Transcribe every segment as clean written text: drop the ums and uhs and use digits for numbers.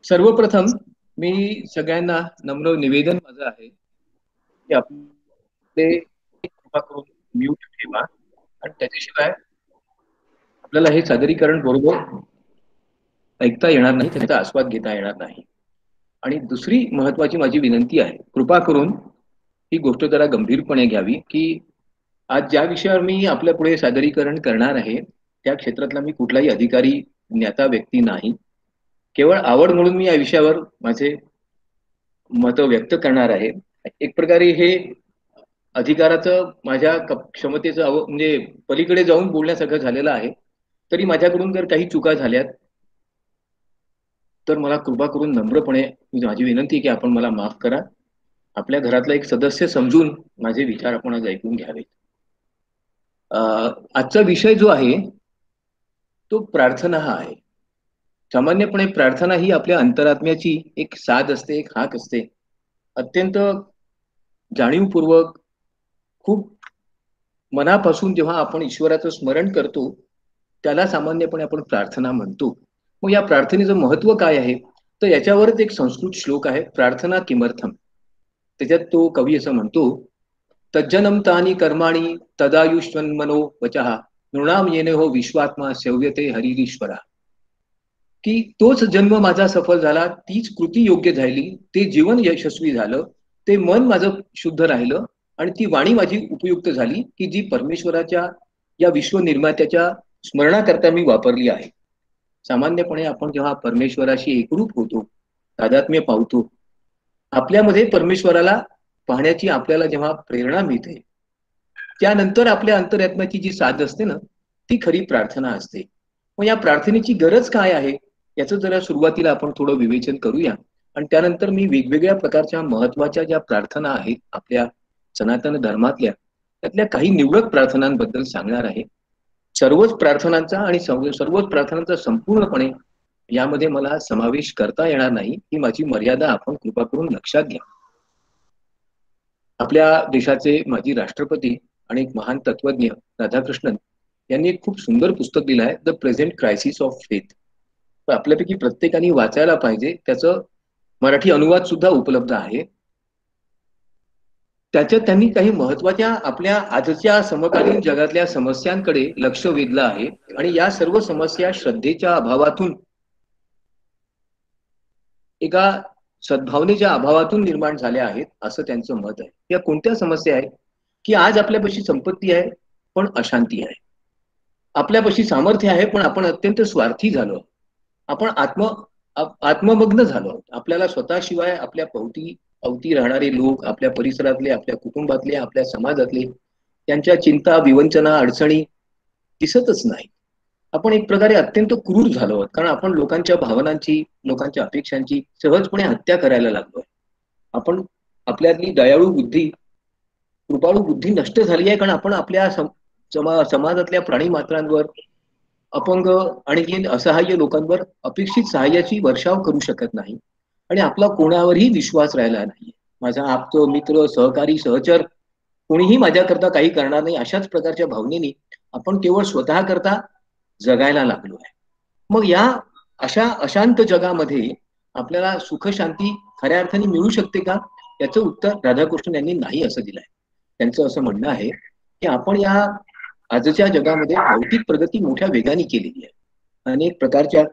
सर्वप्रथम मी सगळ्यांना नम्र निवेदन माझं आहे की आपले कृपा करून म्यूट ठेवा आणि त्याच्याशिवाय आपल्याला हे सादरीकरण बरोबर ऐकता येणार नाही, त्याचा आस्वाद घेता येणार नाही. आणि दुसरी महत्वाची माझी विनंती आहे, कृपा करून ही गोष्ट जरा गंभीरपणे घ्यावी की आज ज्या विषयावर मी आपल्या पुढे सादरीकरण करणार आहे त्या क्षेत्रातला मी कुठलाही अधिकारी ज्ञाता व्यक्ती नाही. केवळ आवड म्हणून मी या विषयावर माझे मत व्यक्त करणार आहे. एक प्रकारे हे अधिकाराचं माझ्या क्षमतेचं म्हणजे पलीकडे जाऊन बोलण्यासारखं झालेलं आहे. तरी माझ्याकडून जर काही चुका झाल्यात तर मला कृपा करून नम्रपणे माझी विनंती आहे की आपण मला माफ करा. आपल्या घरातला एक सदस्य समजून माझे विचार आपण आज ऐकून घ्यावेत. आजचा विषय जो आहे तो प्रार्थना हा आहे. सामान्यपणे प्रार्थना ही आपल्या अंतरात्म्याची एक साध असते, एक हाक असते. अत्यंत जाणीवपूर्वक खूप मनापासून जेव्हा आपण ईश्वराचं स्मरण करतो त्याला सामान्यपणे आपण प्रार्थना म्हणतो. मग या प्रार्थनेचं महत्व काय आहे तर याच्यावरच एक संस्कृत श्लोक आहे, प्रार्थना किमर्थम. त्याच्यात तो कवी असं म्हणतो, तज्जनम तानी कर्माणी तदायुष्वन्मनो वचः नृणाम येणे हो विश्वात्मा सेव्यते हरिरीश्वरा. की तोच जन्म माझा सफल झाला, तीच कृती योग्य झाली, ते जीवन यशस्वी झालं, ते मन माझं शुद्ध राहिलं आणि ती वाणी माझी उपयुक्त झाली की जी परमेश्वराच्या या विश्व निर्मात्याच्या स्मरणाकरता मी वापरली आहे. सामान्यपणे आपण जेव्हा परमेश्वराशी एकरूप होतो, तादात्म्य पावतो, आपल्यामध्ये परमेश्वराला पाहण्याची आपल्याला जेव्हा प्रेरणा मिळते त्यानंतर आपल्या अंतरात्म्याची जी साध असते ना ती खरी प्रार्थना असते. मग या प्रार्थनेची गरज काय आहे याचं जरा सुरुवातीला आपण थोडं विवेचन करूया आणि त्यानंतर मी वेगवेगळ्या प्रकारच्या महत्वाच्या ज्या प्रार्थना आहेत आपल्या सनातन धर्मातल्या त्यातल्या काही निवडक प्रार्थनांबद्दल सांगणार आहे. सर्वच प्रार्थनांचा आणि सर्वच प्रार्थनांचा संपूर्णपणे यामध्ये मला समावेश करता येणार नाही, ही माझी मर्यादा आपण कृपा करून लक्षात घ्या. आपल्या देशाचे माजी राष्ट्रपती आणि एक महान तत्वज्ञ राधाकृष्णन यांनी एक खूप सुंदर पुस्तक दिलं आहे, the present crisis of faith. आपल्यापैकी प्रत्येकाने वाचायला पाहिजे. त्याचं मराठी अनुवाद सुद्धा उपलब्ध आहे. त्याच्यात त्यांनी काही महत्वाच्या आपल्या आजच्या समकालीन जगातल्या समस्यांकडे लक्ष वेधलं आहे आणि या सर्व समस्या श्रद्धेच्या अभावातून, एका सद्भावनेच्या अभावातून निर्माण झाल्या आहेत असं त्यांचं मत आहे. या कोणत्या समस्या आहेत की आज आपल्यापाशी संपत्ती आहे पण अशांती आहे, आपल्यापाशी सामर्थ्य आहे पण आपण अत्यंत स्वार्थी झालो, आपण आत्ममग्न झालो. आपल्याला स्वतःशिवाय आपल्या अवती राहणारे लोक, आपल्या परिसरातले, आपल्या कुटुंबातले, आपल्या समाजातले, त्यांच्या चिंता, विवंचना, अडचणी दिसतच नाही. आपण एक प्रकारे अत्यंत क्रूर झालो आहोत कारण आपण लोकांच्या भावनांची, लोकांच्या अपेक्षांची सहजपणे हत्या करायला लागलोय. आपण आपल्यातली दयाळू बुद्धी, कृपाळू बुद्धी नष्ट झाली आहे कारण आपण आपल्या समाजातल्या प्राणी मात्रांवर, अपंग आणि असहाय्य लोकांवर अपेक्षित सहाय्याची वर्षाव करू शकत नाही आणि आपला कोणावरही विश्वास राहिला नाही. माझा आप्त मित्र, सहकारी, सहचर कोणीही माझ्याकरता काही करणार नाही अशाच प्रकारच्या भावनेने आपण केवळ स्वतः करता जगायला लागलो आहे. मग या अशा अशांत जगामध्ये आपल्याला सुख शांती खऱ्या अर्थाने मिळू शकते का याचं उत्तर राधाकृष्णन यांनी नाही असं दिलंय. त्यांचं असं म्हणणं आहे की आपण या आजच्या जगामध्ये भौतिक प्रगती मोठ्या वेगाने केलेली आहे. अनेक प्रकारच्या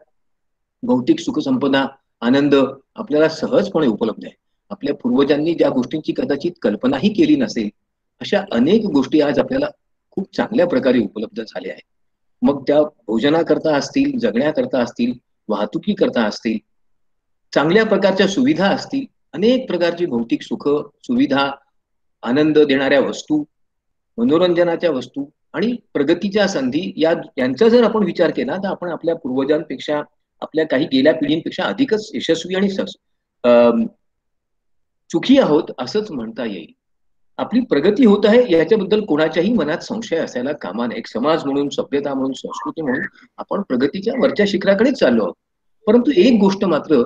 भौतिक सुखसंपदा, आनंद आपल्याला सहजपणे उपलब्ध आहे. आपल्या पूर्वजांनी ज्या गोष्टींची कदाचित कल्पनाही केली नसेल अशा अनेक गोष्टी आज आपल्याला खूप चांगल्या प्रकारे उपलब्ध झाल्या आहेत. मग त्या भोजनाकरता असतील, जगण्याकरता असतील, वाहतुकीकरता असतील, चांगल्या प्रकारच्या सुविधा असतील, अनेक प्रकारची भौतिक सुख, सुविधा, आनंद देणाऱ्या वस्तू, मनोरंजनाच्या वस्तू आणि प्रगतीच्या संधी यांचा जर आपण विचार केला तर आपण आपल्या पूर्वजांपेक्षा, आपल्या काही गेल्या पिढींपेक्षा अधिकच यशस्वी आणि सुखी आहोत असंच म्हणता येईल. आपली प्रगती होत आहे याच्याबद्दल कोणाच्याही मनात संशय असायला कामा नये. एक समाज म्हणून, सभ्यता म्हणून, संस्कृती म्हणून आपण प्रगतीच्या वरच्या शिखराकडेच चाललो आहोत. परंतु एक गोष्ट मात्र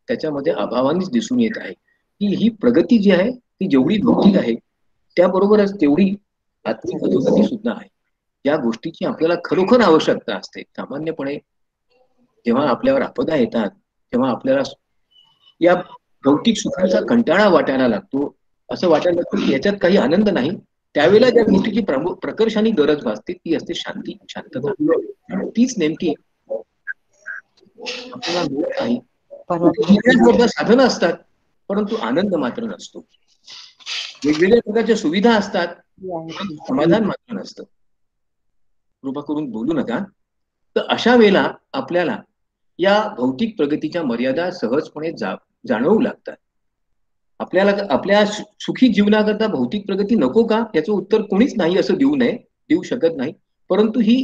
त्याच्यामध्ये अभावानेच दिसून येत आहे की ही प्रगती जी आहे ती जेवढी भौतिक आहे त्याबरोबरच तेवढी आत्मिक अधोगती सुद्धा आहे. या गोष्टीची आपल्याला खरोखर आवश्यकता असते. सामान्यपणे जेव्हा आपल्यावर आपदा येतात तेव्हा आपल्याला या भौतिक सुखाचा कंटाळा वाटायला लागतो, असं वाटायला लागतं की याच्यात काही आनंद नाही. त्यावेळेला ज्या गोष्टीची प्रकर्षाने गरज भासते ती असते शांती, शांतता. आणि तीच नेमकी आपल्याला मिळत नाही. मिळण्याकरता साधनं असतात, परंतु आनंद मात्र नसतो. वेगवेगळ्या प्रकारच्या सुविधा असतात, परंतु समाधान मात्र नसतं. कृपा करून बोलू नका. तर अशा वेळेला आपल्याला या भौतिक प्रगतीच्या मर्यादा सहजपणे जाणवू लागतात. आपल्याला आपल्या सुखी जीवनाकरता भौतिक प्रगती नको का? याचं उत्तर कोणीच नाही असं देऊ शकत नाही. परंतु ही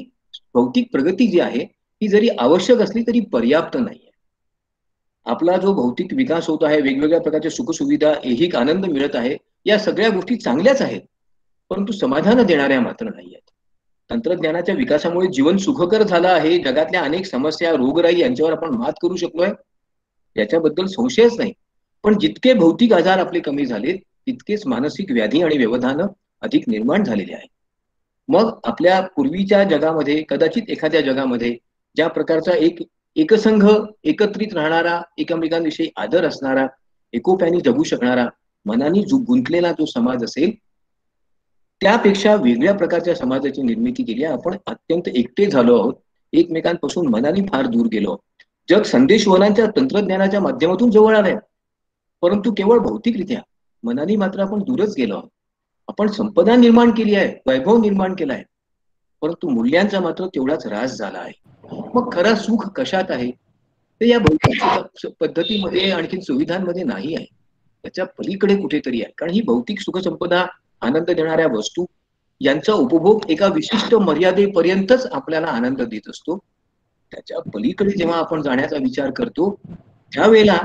भौतिक प्रगती जी आहे, ही जरी आवश्यक असली तरी पर्याप्त नाहीये. आपला जो भौतिक विकास होत आहे, वेगवेगळ्या प्रकारच्या सुखसुविधा, ऐहिक आनंद मिळत आहे, या सगळ्या गोष्टी चांगल्याच आहेत, परंतु समाधान देणाऱ्या मात्र नाहीयेत. तंत्रज्ञानाच्या विकासामुळे जीवन सुखकर झालं आहे. जगातल्या अनेक समस्या, रोगराई यांच्यावर आपण मात करू शकलोय, याच्याबद्दल संशयच नाही. पण जितके भौतिक आजार आपले कमी झालेत, तितकेच मानसिक व्याधी आणि व्यवधान अधिक निर्माण झालेले आहे. मग आपल्या पूर्वीच्या जगामध्ये, कदाचित एखाद्या जगामध्ये ज्या प्रकारचा एकसंघ, एकत्रित राहणारा, एकमेकांविषयी आदर असणारा, एकोप्याने जगू शकणारा, मनाने गुंतलेला जो समाज असेल, त्यापेक्षा वेगळ्या प्रकारच्या समाजाची निर्मिती केली आहे. आपण अत्यंत एकटे झालो आहोत, एकमेकांपासून मनाने फार दूर गेलो. जग संदेशवहनांच्या तंत्रज्ञानाच्या माध्यमातून जवळ आलंय, परंतु केवळ भौतिकरित्या. मनाने मात्र आपण दूरच गेलो आहोत. आपण संपदा निर्माण केली आहे, वैभव निर्माण केला आहे, परंतु मूल्यांचा मात्र तेवढाच ऱ्हास झाला आहे. मग खरं सुख कशात आहे? ते या भौतिक पद्धतीमध्ये आणखी सुविधांमध्ये नाही आहे, त्याच्या पलीकडे कुठेतरी आहे. कारण ही भौतिक सुखसंपदा, आनंद देणाऱ्या वस्तू यांचा उपभोग एका विशिष्ट मर्यादेपर्यंतच आपल्याला आनंद देत असतो. त्याच्या पलीकडे जेव्हा आपण जाण्याचा विचार करतो, त्यावेळेला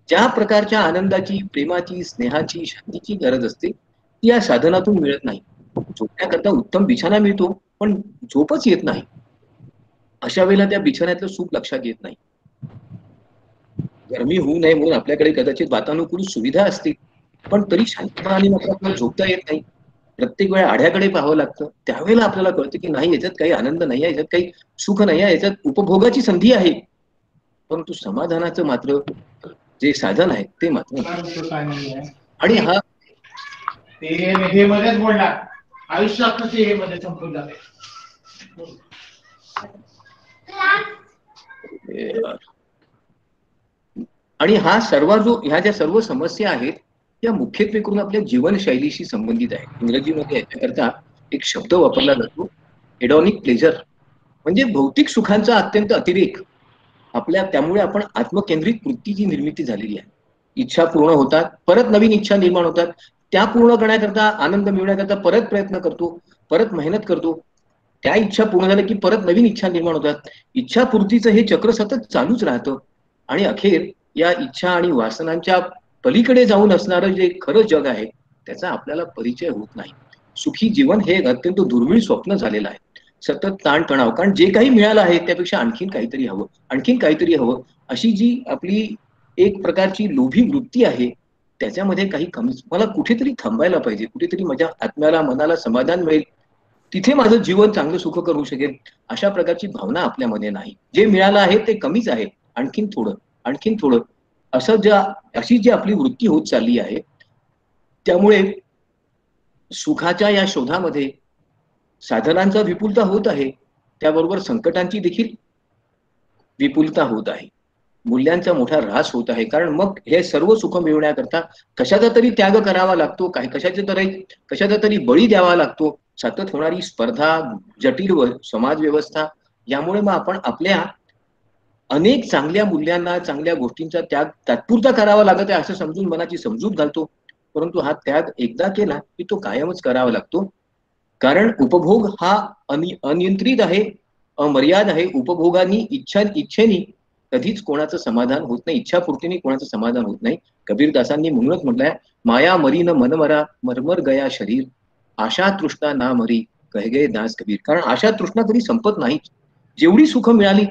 ज्या प्रकारच्या आनंदाची, प्रेमाची, स्नेहाची, शांतीची गरज असते, ती या साधनातून मिळत नाही. झोपण्याकरता उत्तम बिछाना मिळतो, पण झोपच येत नाही. अशा वेळेला त्या बिछाण्यातलं सुख लक्षात येत नाही. गरमी होऊ नये म्हणून आपल्याकडे कदाचित वातानुकूलित सुविधा असतील, पण तरी शांतपणाने मात्र आपल्याला झोपता येत नाही. प्रत्येक वेळा आढ्याकडे पाहावं लागतं. त्यावेळेला आपल्याला कळतं की नाही, याच्यात काही आनंद नाही आहे, याच्यात काही सुख नाही आहे, याच्यात उपभोगाची संधी आहे, परंतु समाधानाचं मात्र जे साधन आहे ते मात्र. आणि हा हे मध्येच बोलणार, आयुष्यात हे मध्ये संपून जाते. आणि हा सर्व जो ह्या ज्या सर्व समस्या आहेत, त्या मुख्यत्वे करून आपल्या जीवनशैलीशी संबंधित आहे. इंग्रजीमध्ये याच्याकरता एक शब्द वापरला जातो, हेडॉनिक प्लेजर, म्हणजे भौतिक सुखांचा अत्यंत अतिरेक. त्यामुळे आपण आत्मकेंद्रित वृत्तीची निर्मिती झालेली आहे. इच्छा पूर्ण होतात, परत नवीन इच्छा निर्माण होतात. त्या पूर्ण करण्याकरता, आनंद मिळवण्याकरता परत प्रयत्न करतो, परत मेहनत करतो. त्या इच्छा पूर्ण झाल्या की परत नवीन इच्छा निर्माण होतात. इच्छा पूर्तीचं हे चक्र सतत चालूच राहतं. आणि अखेर या इच्छा आणि वासनांच्या पलीकडे जाऊन असणारं जे खरं जग आहे, त्याचा आपल्याला परिचय होत नाही. सुखी जीवन हे अत्यंत दुर्मिळ स्वप्न झालेलं आहे. सतत ताणतणाव, कारण जे काही मिळालं आहे त्यापेक्षा आणखीन काहीतरी हवं, आणखीन काहीतरी हवं, अशी जी आपली एक प्रकारची लोभी वृत्ती आहे, त्याच्यामध्ये काही कमीच. मला कुठेतरी थांबायला पाहिजे, कुठेतरी माझ्या आत्म्याला, मनाला समाधान मिळेल, तिथे माझं जीवन चांगलं सुख करू शकेल, अशा प्रकारची भावना आपल्यामध्ये नाही. जे मिळालं आहे ते कमीच आहे, आणखीन थोडं, आणखीन थोडं, अशी जी आपली वृत्ती होत चालली आहे, त्यामुळे सुखाच्या या शोधामध्ये साधनांचा विपुलता होत आहे, त्याबरोबर संकटांची देखील विपुलता होत आहे. मूल्यांचा मोठा ऱ्हास होत आहे. कारण मग हे सर्व सुख मिळवण्याकरता कशाचा तरी त्याग करावा लागतो, कशाचा तरी बळी द्यावा लागतो. सतत होणारी स्पर्धा, जटिल समाज व्यवस्था, यामुळे मग आपण आपल्या अनेक चांगल्या मूल्यांना, चांगल्या गोष्टींचा त्याग तात्पुरता करावा लागत आहे असं समजून मनाची समजूत घालतो. परंतु हा त्याग एकदा केला की तो कायमच करावा लागतो. कारण उपभोग हा अनियंत्रित आहे, अमर्याद आहे. उपभोगानी, इच्छेनी कधीच कोणाचं समाधान होत नाही, इच्छापूर्तीने कोणाचं समाधान होत नाही. कबीरदासांनी म्हणूनच म्हटलंय, माया मरी न मनमरा, मरमर गया शरीर, आशा तृष्णा ना मरी, कह गए दास कबीर. कारण आशा तृष्णा कधी संपत नाही. जेवढी सुख मिळाली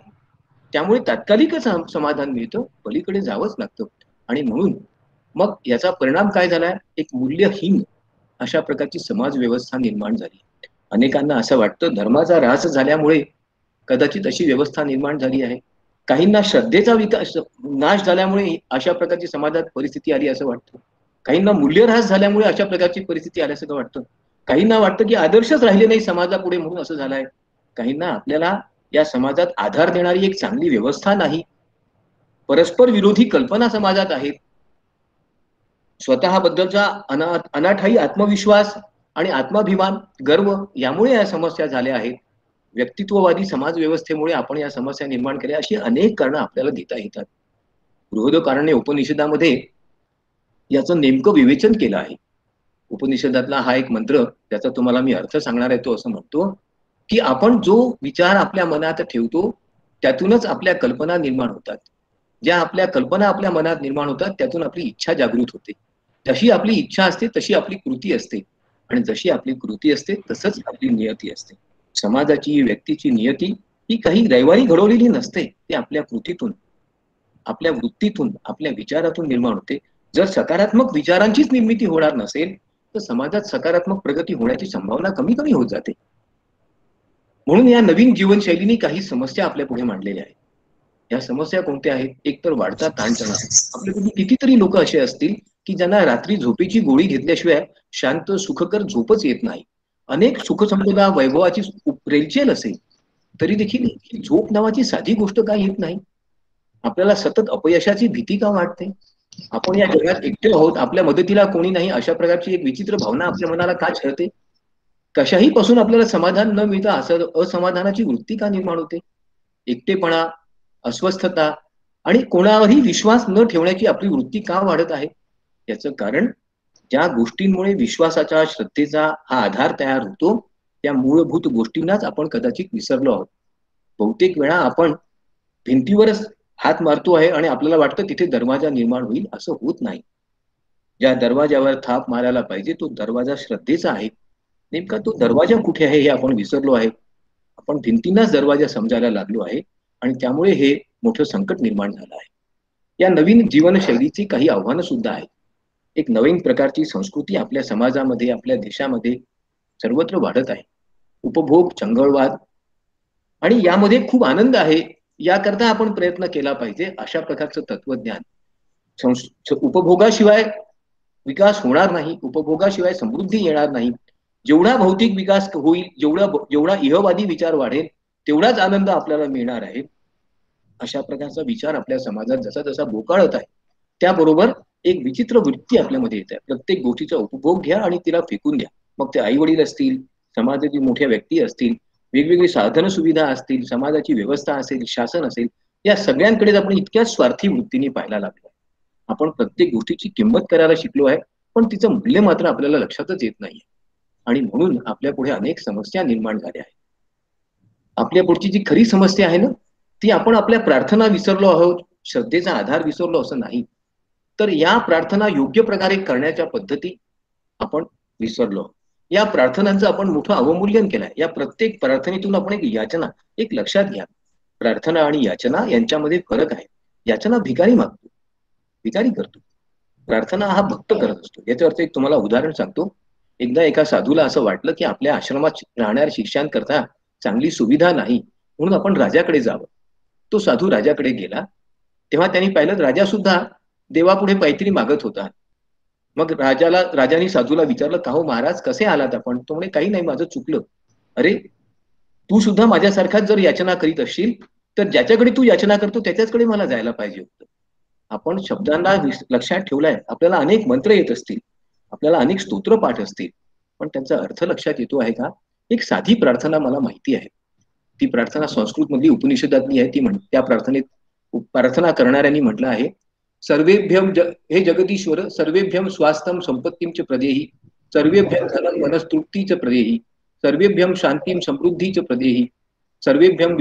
त्यामुळे तात्कालिकच समाधान मिळतं, पलीकडे जावंच लागतं. आणि म्हणून मग याचा परिणाम काय झालाय, एक मूल्यहीन अशा प्रकारची समाज व्यवस्था निर्माण झाली. अनेकांना असं वाटतं धर्माचा ऱ्हास झाल्यामुळे कदाचित अशी व्यवस्था निर्माण झाली आहे. काहींना श्रद्धेचा विकास, नाश झाल्यामुळे अशा प्रकारची समाजात परिस्थिती आली असं वाटतं. काहींना मूल्यह्रास झाल्यामुळे अशा प्रकारची परिस्थिती आल्यासारखं वाटतं. काहींना वाटतं की आदर्शच राहिले नाही समाजापुढे म्हणून असं झालंय. काहींना आपल्याला या समाजात आधार देणारी एक चांगली व्यवस्था नाही, परस्पर विरोधी कल्पना समाजात आहेत, स्वतःबद्दलचा अनाठायी आत्मविश्वास आणि आत्माभिमान, गर्व यामुळे या समस्या झाल्या आहेत. व्यक्तित्ववादी समाज व्यवस्थेमुळे आपण या समस्या निर्माण केल्या, अशी अनेक कारणं आपल्याला देता येतात. बृहदकारण्य उपनिषदामध्ये याचं नेमकं विवेचन केलं आहे. उपनिषदातला हा एक मंत्र, त्याचा तुम्हाला मी अर्थ सांगणार आहे. तो असं म्हणतो की आपण जो विचार आपल्या मनात ठेवतो त्यातूनच आपल्या कल्पना निर्माण होतात. ज्या आपल्या कल्पना आपल्या मनात निर्माण होतात त्यातून आपली इच्छा जागृत होते. जशी आपली इच्छा असते तशी आपली कृती असते, आणि जशी आपली कृती असते तसंच आपली नियती असते. समाजाची, व्यक्तीची नियती ही काही रविवारी घडवलेली नसते. ती आपल्या कृतीतून, आपल्या वृत्तीतून, आपल्या विचारातून निर्माण होते. जर सकारात्मक विचारांचीच निर्मिती होणार नसेल तर समाजात सकारात्मक प्रगती होण्याची संभावना कमी कमी होत जाते. म्हणून या नवीन जीवनशैलीने काही समस्या आपल्या पुढे मांडलेल्या आहेत. या समस्या कोणत्या आहेत? एक तर वाढता ताणतणाव. आपल्याकडे कितीतरी लोक असे असतील की ज्यांना रात्री झोपेची गोळी घेतल्याशिवाय शांत सुखकर झोपच येत नाही. अनेक सुखसंपदा वैभवाची रेलचेल असेल तरी देखील झोप नावाची साधी गोष्ट का येत नाही? आपल्याला सतत अपयशाची भीती का वाटते? आपण या जगात एकटे आहोत, आपल्या मदतीला कोणी नाही, अशा प्रकारची एक विचित्र भावना आपल्या मनाला का छळते? कशाही पासून आपल्याला समाधान न मिळता असं असमाधानाची वृत्ती का निर्माण होते? एकटेपणा, अस्वस्थता आणि कोणावरही विश्वास न ठेवण्याची आपली वृत्ती का वाढत आहे? याचं कारण ज्या गोष्टींमुळे विश्वासाचा, श्रद्धेचा हा आधार तयार होतो त्या मूलभूत गोष्टींनाच आपण कदाचित विसरलो आहोत. बहुतेक वेळा आपण भिंतीवरच हात मारतो आहे आणि आपल्याला वाटतं तिथे दरवाजा निर्माण होईल. असं होत नाही. ज्या दरवाजावर थाप मारायला पाहिजे तो दरवाजा श्रद्धेचा आहे. नेमका तो दरवाजा कुठे आहे हे आपण विसरलो आहे. आपण भिंतींनाच दरवाजा समजायला लागलो आहे आणि त्यामुळे हे मोठं संकट निर्माण झालं आहे. या नवीन जीवनशैलीची काही आव्हानं सुद्धा आहेत. एक नवीन प्रकारची संस्कृती आपल्या समाजामध्ये, आपल्या देशामध्ये सर्वत्र वाढत आहे. उपभोग, चंगळवाद आणि यामध्ये खूप आनंद आहे, याकरता आपण प्रयत्न केला पाहिजे, अशा प्रकारचं तत्वज्ञान. उपभोगाशिवाय विकास होणार नाही, उपभोगाशिवाय समृद्धी येणार नाही. जेवढा भौतिक विकास होईल, जेवढा इहवादी विचार वाढेल तेवढाच आनंद आपल्याला मिळणार आहे. अशा प्रकारचा विचार आपल्या समाजात जसा जसा बोकाळत आहे त्याबरोबर एक विचित्र वृत्ती आपल्यामध्ये येत आहे. प्रत्येक गोष्टीचा उपभोग घ्या आणि तिला फेकून द्या. मग ते आई वडील असतील, समाजातील मोठ्या व्यक्ती असतील, वेगवेगळी साधन सुविधा असतील, समाजाची व्यवस्था असेल, शासन असेल, या सगळ्यांकडे आपण इतक्या स्वार्थी वृत्तीने पाहायला लागलो. आपण प्रत्येक गोष्टीची किंमत करायला शिकलो आहे, पण तिचं मूल्य मात्र आपल्याला लक्षातच येत नाहीये. आणि म्हणून आपल्या पुढे अनेक समस्या निर्माण झाल्या आहेत. आपल्या पुढची जी खरी समस्या आहे ना, ती आपण आपल्या प्रार्थना विसरलो आहोत, श्रद्धेचा आधार विसरलो असं नाही, तर या प्रार्थना योग्य प्रकारे करण्याच्या पद्धती आपण विसरलो आहोत. या प्रार्थनांचं आपण मोठं अवमूल्यन केलंय. या प्रत्येक प्रार्थनेतून आपण एक याचना, एक लक्षात घ्या, प्रार्थना आणि याचना यांच्यामध्ये फरक आहे. याचना भिकारी मागतो, भिकारी करतो. प्रार्थना हा भक्त करत असतो. याच्या अर्थ एक तुम्हाला उदाहरण सांगतो. एकदा एका साधूला असं वाटलं की आपल्या आश्रमात राहणाऱ्या शिष्यांकरता चांगली सुविधा नाही, म्हणून आपण राजाकडे जावं. तो साधू राजाकडे गेला. तेव्हा त्यांनी पाहिलं राजा सुद्धा देवापुढे काहीतरी मागत होता. मग राजाने साधूला विचारलं, का हो महाराज, कसे आलात आपण? तो म्हणे, काही नाही, माझं चुकलं. अरे, तू सुद्धा माझ्यासारखाच जर याचना करीत असशील तर ज्याच्याकडे तू याचना करतो त्याच्याचकडे मला जायला पाहिजे होतं. आपण शब्दांना लक्षात ठेवलाय. आपल्याला अनेक मंत्र येत असतील, आपल्याला अनेक स्तोत्र पाठ असतील, पण त्यांचा अर्थ लक्षात येतो आहे का? एक साधी प्रार्थना मला माहिती आहे. ती प्रार्थना संस्कृत मधली उपनिषदातली आहे. त्या प्रार्थनेत प्रार्थना करणाऱ्यांनी म्हटलं आहे, सर्वेभ्यम हे जगदीश्वर, सर्वेभ्यम स्वास्थ्यम संपत्तीम च प्रदेही, सर्वेभ्यम धनम मनस्तृप्ती च प्रदेही, सर्वेभ्यम शांतीम समृद्धी च प्रदेही, सर्वेभ्यम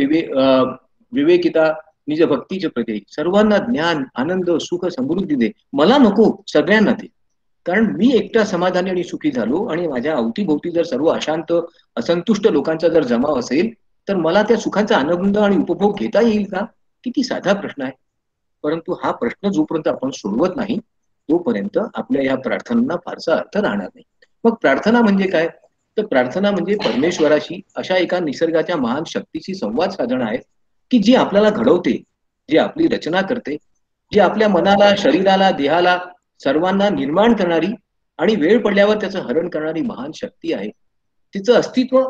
विवेकिता निज भक्तीचे प्रदेही. सर्वांना ज्ञान, आनंद, सुख, समृद्धी दे. मला नको, सगळ्यांना दे. कारण मी एकटा समाधानी आणि सुखी झालो आणि माझ्या अवतीभोवती जर सर्व अशांत, असंतुष्ट लोकांचा जर जमाव असेल तर मला त्या सुखाचा आनंद आणि उपभोग घेता येईल का? किती साधा प्रश्न आहे. परंतु हा प्रश्न जोपर्यंत आपण सोडवत नाही तोपर्यंत आपल्या या प्रार्थनांना फारसा अर्थ राहणार नाही. मग प्रार्थना म्हणजे काय? तर प्रार्थना म्हणजे परमेश्वराशी अशा एका निसर्गाच्या महान शक्तीशी संवाद साधणं आहे की जी आपल्याला घडवते, जी आपली रचना करते जी आपल्या मनाला, शरीराला, देहाला सर्वांना निर्माण करणारी आणि वेळ पडल्यावर त्याचं हरण करणारी महान शक्ती आहे. तिचं अस्तित्व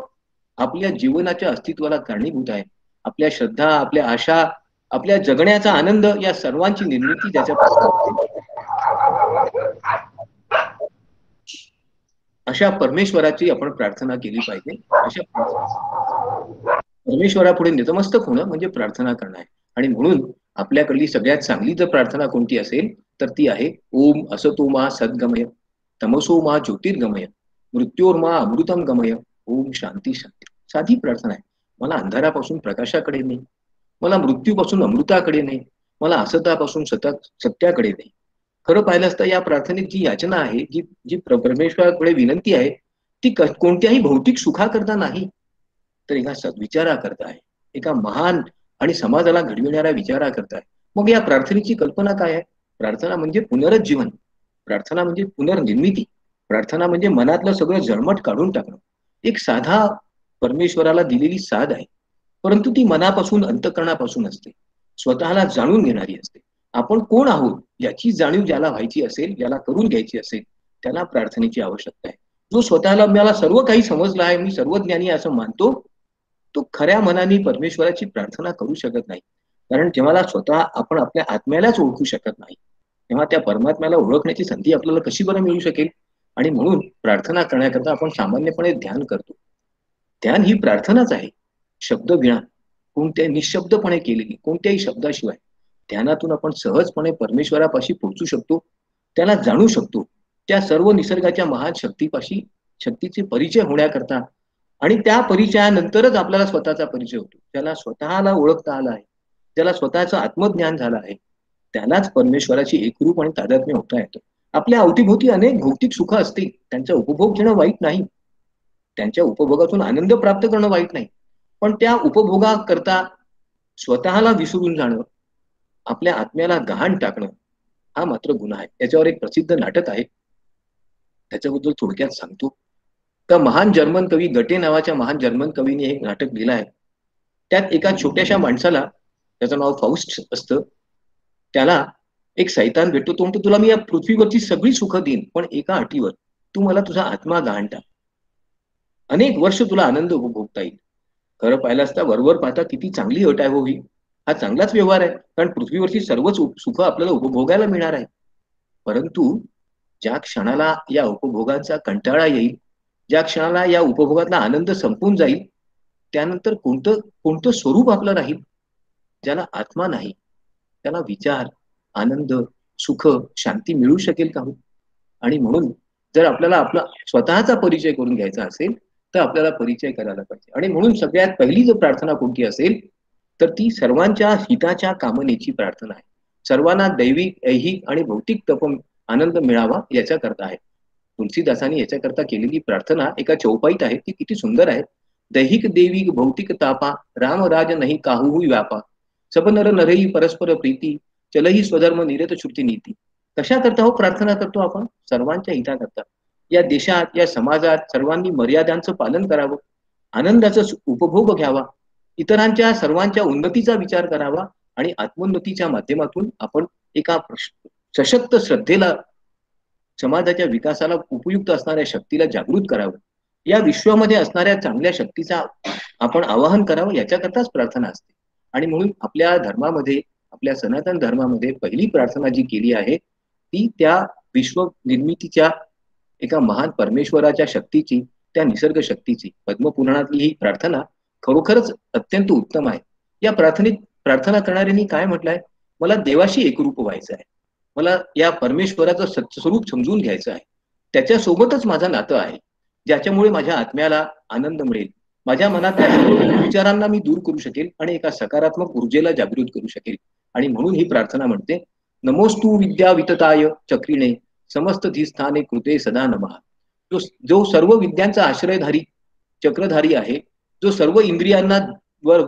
आपल्या जीवनाच्या अस्तित्वाला कारणीभूत आहे. आपल्या श्रद्धा, आपल्या आशा, आपल्या जगण्याचा आनंद या सर्वांची निर्मिती त्याच्यापासून होते. अशा परमेश्वराची आपण प्रार्थना केली पाहिजे. अशा परमेश्वरापुढे नतमस्तक होणं म्हणजे प्रार्थना करणं आहे. आणि म्हणून आपल्याकडली सगळ्यात चांगली जर प्रार्थना कोणती असेल तर ती आहे ओम असतो मा सद्गमय तमसो मा ज्योतिर्गमय मृत्योर्मा अमृतम गमय ओम शांती शांती. साधी प्रार्थना आहे. मला अंधारापासून प्रकाशाकडे नाही, मला मृत्यूपासून अमृताकडे नाही, मला असतापासून सत्याकडे नाही. खरं पाहिलं असता या प्रार्थनेत जी याचना आहे, जी जी परमेश्वराकडे विनंती आहे, ती कोणत्याही भौतिक सुखाकरता नाही, तर एका सद्विचारा करता आहे, एका महान आणि समाजाला घडविणाऱ्या विचारा करता आहे. मग या प्रार्थनेची कल्पना काय आहे? प्रार्थना म्हणजे पुनरुज्जीवन, प्रार्थना म्हणजे पुनर्निर्मिती, प्रार्थना म्हणजे मनातलं सगळं जळमट काढून टाकणं. एक साधा परमेश्वराला दिलेली साध आहे, परंतु ती मनापासून अंतःकरणापासून असते, स्वतःला जाणून घेणारी असते. आपण कोण आहोत याची जाणीव ज्याला व्हायची असेल, ज्याला करून घ्यायची असेल, त्याला प्रार्थनेची आवश्यकता आहे. जो स्वतःला मला सर्व काही समजलं आहे, मी सर्वज्ञानी असं मानतो, तो खऱ्या मनाने परमेश्वराची प्रार्थना करू शकत नाही. कारण जेव्हा स्वतः आपण आपल्या आत्म्यालाच ओळखू शकत नाही, तेव्हा त्या परमात्म्याला ओळखण्याची संधी आपल्याला कशी बरं मिळू शकेल? आणि म्हणून प्रार्थना करण्याकरता आपण सामान्यपणे ध्यान करतो. ध्यान ही प्रार्थनाच आहे, शब्द विना, कोणत्याही निशब्दपणे केलेली, कोणत्याही शब्दाशिवाय. ध्यानातून आपण सहजपणे परमेश्वरापाशी पोहोचू शकतो, त्याला जाणू शकतो. त्या सर्व निसर्गाच्या महान शक्तीचे परिचय होण्याकरता आणि त्या परिचयानंतरच आपल्याला स्वतःचा परिचय होतो. ज्याला स्वतःला ओळखता आला आहे, ज्याला स्वतःचं आत्मज्ञान झालं आहे, त्यालाच परमेश्वराची एकरूप आणि तादात्म्य होता येतं. आपल्या अवतीभोवती अनेक भौतिक सुख असतील, त्यांचा उपभोग घेणं वाईट नाही, त्यांच्या उपभोगातून आनंद प्राप्त करणं वाईट नाही. पण त्या उपभोगाकरता स्वतःला विसरून जाणं, आपल्या आत्म्याला गहाण टाकणं, हा मात्र गुन्हा आहे. याच्यावर एक प्रसिद्ध नाटक आहे, त्याच्याबद्दल थोडक्यात सांगतो. त्या महान जर्मन कवी गटे नावाच्या महान जर्मन कवीने एक नाटक लिहिलं आहे. त्यात एका छोट्याशा माणसाला, त्याचं नाव फाउस्ट असतं, त्याला एक सैतान भेटतो. तो म्हणतो, तुला मी या पृथ्वीवरची सगळी सुख देईन, पण एका अटीवर, तू मला तुझा आत्मा गहाण टाक. अनेक वर्ष तुला आनंद उपभोगता येईल. खरं पाहिलं असता वरवर पाहता किती चांगली अट आहे हो ही. हा चांगलाच व्यवहार आहे, कारण पृथ्वीवरची सर्वच सुख आपल्याला उपभोगायला मिळणार आहे. परंतु ज्या क्षणाला या उपभोगाचा कंटाळा येईल, ज्या क्षणाला या उपभोगातला आनंद संपून जाईल, त्यानंतर कोणतं कोणतं स्वरूप आपलं राहील? ज्याला आत्मा नाही, त्याला विचार, आनंद, सुख, शांती मिळू शकेल का हो? आणि म्हणून जर आपल्याला आपला स्वतःचा परिचय करून घ्यायचा असेल, तर आपल्याला परिचय करायला पाहिजे. आणि म्हणून सगळ्यात पहिली जर प्रार्थना कोणती असेल तर ती सर्वांच्या हिताच्या कामनेची प्रार्थना आहे. सर्वांना दैविक, ऐहिक आणि भौतिक आनंद मिळावा याच्या करता आहे. तुलसीदासांनी याच्याकरता केलेली प्रार्थना एका चौपाईत आहे, ती किती सुंदर आहे. दैहिक देविक भौतिक तापा राम राज नाही काहू व्यापा सब नर नरही परस्पर प्रीती चलही स्वधर्म निरत श्रुती नीती. कशा करता हो प्रार्थना करतो आपण? सर्वांच्या हिताकरता. या देशात, या समाजात सर्वांनी मर्यादांचं पालन करावं, आनंदाचा उपभोग घ्यावा, इतरांच्या सर्वांच्या उन्नतीचा विचार करावा आणि आत्मोन्नतीच्या माध्यमातून आपण एका सशक्त श्रद्धेला, समाजाच्या विकासाला उपयुक्त असणाऱ्या शक्तीला जागृत करावं, या विश्वामध्ये असणाऱ्या चांगल्या शक्तीचा आपण आवाहन करावं, याच्याकरताच प्रार्थना असते. आणि म्हणून आपल्या धर्मामध्ये, आपल्या सनातन धर्मामध्ये पहिली प्रार्थना जी केली आहे ती त्या विश्व निर्मितीच्या एका महान परमेश्वराच्या शक्तीची, त्या निसर्ग शक्तीची. पद्मपुराणातली ही प्रार्थना खरोखरच अत्यंत उत्तम आहे. या प्रार्थनेत प्रार्थना करणाऱ्यांनी काय म्हटलंय? मला देवाशी एकरूप व्हायचं आहे, मला या परमेश्वराचं सत्यस्वरूप समजून घ्यायचं आहे, त्याच्यासोबतच माझं नातं आहे, ज्याच्यामुळे माझ्या आत्म्याला आनंद मिळेल, माझ्या मनातल्या सर्व विचारांना मी दूर करू शकेल आणि एका सकारात्मक ऊर्जेला जागृत करू शकेल. आणि म्हणून ही प्रार्थना म्हणते, नमोस्तु विद्या वितताय चक्रिणे समस्त धीस्थाने कृते सदा नमः. जो जो सर्व विद्यांचा आश्रयधारी, चक्रधारी आहे, जो सर्व इंद्रियांना वर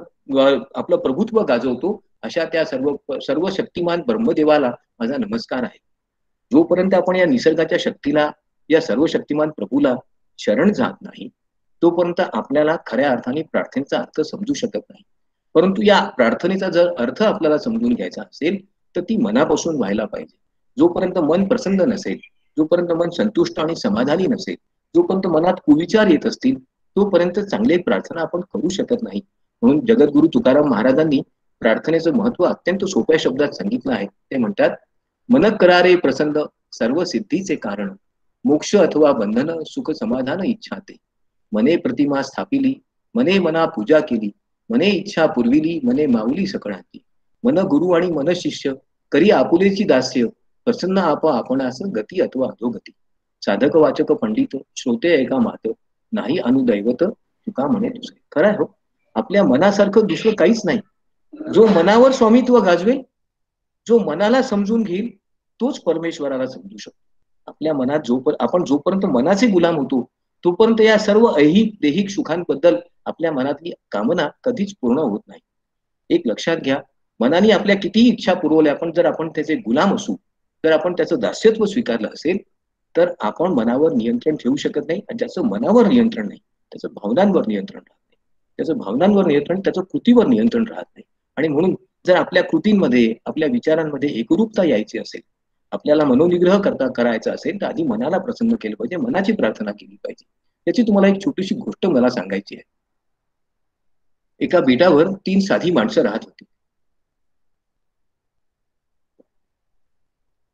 आपलं प्रभुत्व गाजवतो, अशा त्या सर्व शक्तिमान ब्रह्मदेवाला माझा नमस्कार आहे. जोपर्यंत आपण या निसर्गाच्या शक्तीला, या सर्व शक्तिमान प्रभूला शरण जात नाही, तोपर्यंत आपल्याला खऱ्या अर्थाने प्रार्थनेचा अर्थ समजू शकत नाही. परंतु या प्रार्थनेचा जर अर्थ आपल्याला समजून घ्यायचा असेल तर ती मनापासून व्हायला पाहिजे. जोपर्यंत मन प्रसन्न नसेल, जोपर्यंत मन संतुष्ट आणि समाधानी नसेल, जोपर्यंत मनात कुविचार येत असतील, तोपर्यंत चांगली प्रार्थना आपण करू शकत नाही. म्हणून जगद्गुरु तुकाराम महाराजांनी प्रार्थनेचं महत्व अत्यंत सोप्या शब्दात सांगितलं आहे. ते म्हणतात, मन करारे प्रसन्न सर्व सिद्धीचे कारण, मोक्ष अथवा बंधन सुख समाधान इच्छा ते. मने प्रतिमा स्थापिली, मने मना पूजा केली, मने इच्छा पुरविली, मने माऊली सकळांती. मन गुरु आणि मन शिष्य करी आपुलेची दास्य, प्रसन्न आप आपणास गती अथवा अधोगती. साधक वाचक पंडित श्रोते ऐका मात, नाही अनुदैवत तुका म्हणे दुसरे. खरं आहे हो, आपल्या मनासारखं दुसरं काहीच नाही. जो मनावर स्वामित्व गाजवेल, जो मनाला समजून घेईल, तोच परमेश्वराला समजू शकतो. आपल्या मनात आपण जोपर्यंत मनाचे गुलाम होतो, तोपर्यंत या सर्व ऐहिक दैहिक सुखांबद्दल आपल्या मनातली कामना कधीच पूर्ण होत नाही. एक लक्षात घ्या, मनाने आपल्या कितीही इच्छा पुरवल्या, पण जर आपण त्याचे गुलाम असू, जर आपण त्याचं दास्यत्व स्वीकारलं असेल, तर आपण मनावर नियंत्रण ठेवू शकत नाही. आणि ज्याचं मनावर नियंत्रण नाही, त्याचं भावनांवर नियंत्रण राहत नाही. त्याचं भावनांवर नियंत्रण, त्याचं कृतीवर नियंत्रण राहत नाही. आणि म्हणून जर आपल्या कृतींमध्ये, आपल्या विचारांमध्ये एकरूपता यायची असेल, आपल्याला मनोनिग्रह करायचा असेल, तर आधी मनाला प्रसन्न केलं पाहिजे, मनाची प्रार्थना केली पाहिजे. त्याची तुम्हाला एक छोटीशी गोष्ट मला सांगायची आहे. एका बेटावर 3 साधी माणसं राहत होती.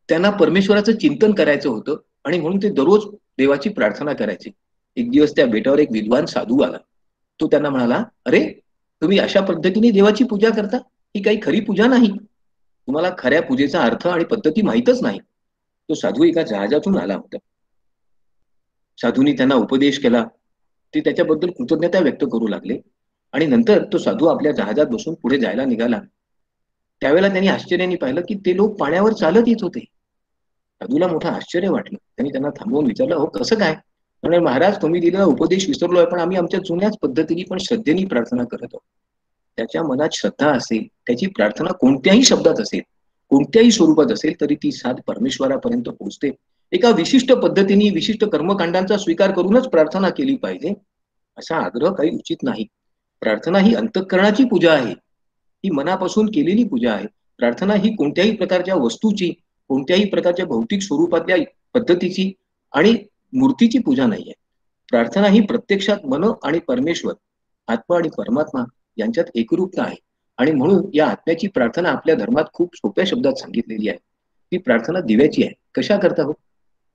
त्यांना परमेश्वराचं चिंतन करायचं होतं आणि म्हणून ते दररोज देवाची प्रार्थना करायचे. एक दिवस त्या बेटावर एक विद्वान साधू आला. तो त्यांना म्हणाला, अरे, तुम्ही अशा पद्धतीने देवाची पूजा करता? ही काही खरी पूजा नाही. तुम्हाला खऱ्या पूजेचा अर्थ आणि पद्धती माहीतच नाही. तो साधू एका जहाजातून आला होता. साधूंनी त्यांना उपदेश केला. ते त्याच्याबद्दल कृतज्ञता व्यक्त करू लागले आणि नंतर तो साधू आपल्या जहाजात बसून पुढे जायला निघाला. त्यावेळेला त्यांनी आश्चर्याने पाहिलं की ते लोक पाण्यावर चालत येत होते. साधूला मोठं आश्चर्य वाटलं. त्यांनी त्यांना थांबवून विचारलं, हो कसं काय? म्हणजे महाराज, तुम्ही दिलेला उपदेश विसरलोय, पण आम्ही आमच्या जुन्याच पद्धतीने पण श्रद्धेने प्रार्थना करत आहोत. त्याच्या मनात श्रद्धा असेल, त्याची प्रार्थना कोणत्याही शब्दात असेल, कोणत्याही स्वरूपात असेल, तरी ती साध परमेश्वरापर्यंत पोहोचते. एका विशिष्ट पद्धतीने विशिष्ट कर्मकांडांचा स्वीकार करूनच प्रार्थना केली पाहिजे असा आग्रह काही उचित नाही. प्रार्थना ही अंतःकरणाची पूजा आहे. ही मनापासून केलेली पूजा आहे. प्रार्थना ही कोणत्याही प्रकारच्या वस्तूची, कोणत्याही प्रकारच्या भौतिक स्वरूपातल्या पद्धतीची आणि मूर्तीची पूजा नाहीये. प्रार्थना ही प्रत्यक्षात मन आणि परमेश्वर, आत्मा आणि परमात्मा यांच्यात एकरूपता आहे. आणि म्हणून या आत्म्याची प्रार्थना आपल्या धर्मात खूप सोप्या शब्दात सांगितलेली आहे. ही प्रार्थना दिव्याची आहे. कशा करता हो?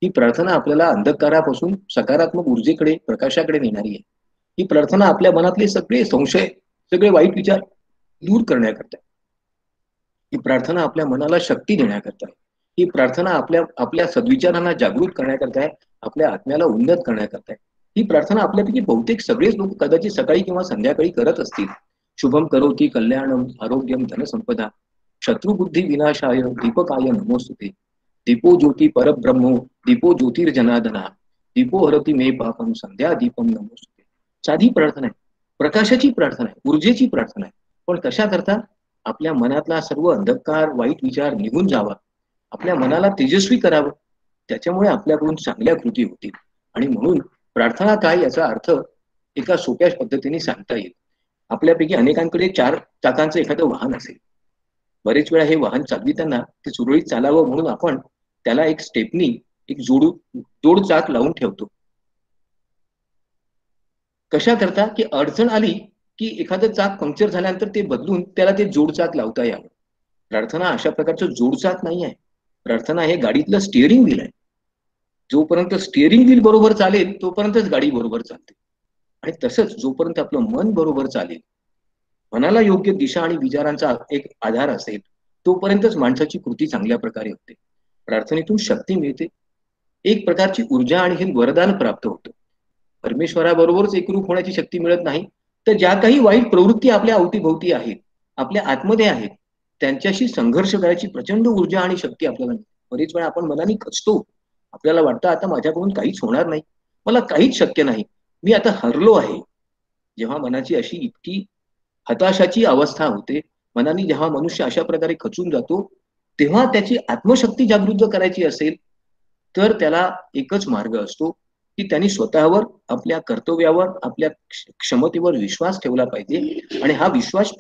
ही प्रार्थना आपल्याला अंधकारापासून सकारात्मक ऊर्जेकडे, प्रकाशाकडे नेणारी आहे. ही प्रार्थना आपल्या मनातले सगळे संशय, सगळे वाईट विचार दूर करण्याकरता. ही प्रार्थना आपल्या मनाला शक्ती देण्याकरता आहे. ही प्रार्थना आपल्या सद्विचारांना जागृत करण्याकरता आहे, आपल्या आत्म्याला उन्नत करण्याकरता आहे. ही प्रार्थना आपल्यापैकी बहुतेक सगळेच लोक कदाचित सकाळी किंवा संध्याकाळी करत असतील. शुभम करोति कल्याणम आरोग्यम धनसंपदा शत्रुबुद्धी विनाशाय दीपकाय नमोस्तुते. दीपो ज्योती परब्रह्मो दीपो ज्योतिर्जनादना दीपो हरति मे पापम संध्या दीपम नमोस्तुते. साधी प्रार्थना आहे, प्रकाशाची प्रार्थना आहे, ऊर्जेची प्रार्थना आहे. पण कशा करता? आपल्या मनातला सर्व अंधकार, वाईट विचार निघून जावा, आपल्या मनाला तेजस्वी करावं. त्याच्यामुळे आपल्याकडून चांगल्या कृती होतील. आणि म्हणून प्रार्थना काय याचा अर्थ एका सोप्या पद्धतीने सांगता येईल. आपल्यापैकी अनेकांकडे 4 चाकांचं एखादं वाहन असेल. बरेच वेळा हे वाहन चालविताना ते सुरळीत चालावं म्हणून आपण त्याला एक स्टेपनी, एक जोड चाक लावून ठेवतो. कशा करता? की अडचण आली की एखादं चाक पंक्चर झाल्यानंतर ते बदलून त्याला ते जोडचाक लावता यावं. प्रार्थना अशा प्रकारचं जोडचाक नाही आहे. प्रार्थना हे गाडीतलं स्टिअरिंग व्हील आहे. जोपर्यंत स्टिअरिंग व्हील बरोबर चालेल, तोपर्यंतच गाडी बरोबर चालते. आणि तसंच जोपर्यंत आपलं मन बरोबर चालेल, मनाला योग्य दिशा आणि विचारांचा एक आधार असेल, तोपर्यंतच माणसाची कृती चांगल्या प्रकारे होते. प्रार्थनेतून शक्ती मिळते, एक प्रकारची ऊर्जा आणि हे वरदान प्राप्त होतं. परमेश्वराबरोबरच एकरूप होण्याची शक्ती मिळत नाही, तर ज्या काही वाईट प्रवृत्ती आपल्या अवतीभोवती आहेत, आपल्या आतमध्ये आहेत, त्यांच्याशी संघर्ष करायची प्रचंड ऊर्जा आणि शक्ती आपल्याला मिळते. बरीच वेळा आपण मनाने खचतो. आपल्याला वाटतं आता माझ्याकडून काहीच होणार नाही, मला काहीच शक्य नाही, मी आता हरलो आहे. जेव्हा मनाची अशी इतकी हताशाची अवस्था होते, मनाने जेव्हा मनुष्य अशा प्रकारे खचून जातो, तेव्हा त्याची आत्मशक्ती जागृत करायची असेल, तर त्याला एकच मार्ग असतो की त्यांनी स्वतःवर, आपल्या कर्तव्यावर, आपल्या क्षमतेवर विश्वास ठेवला पाहिजे. आणि हा विश्वास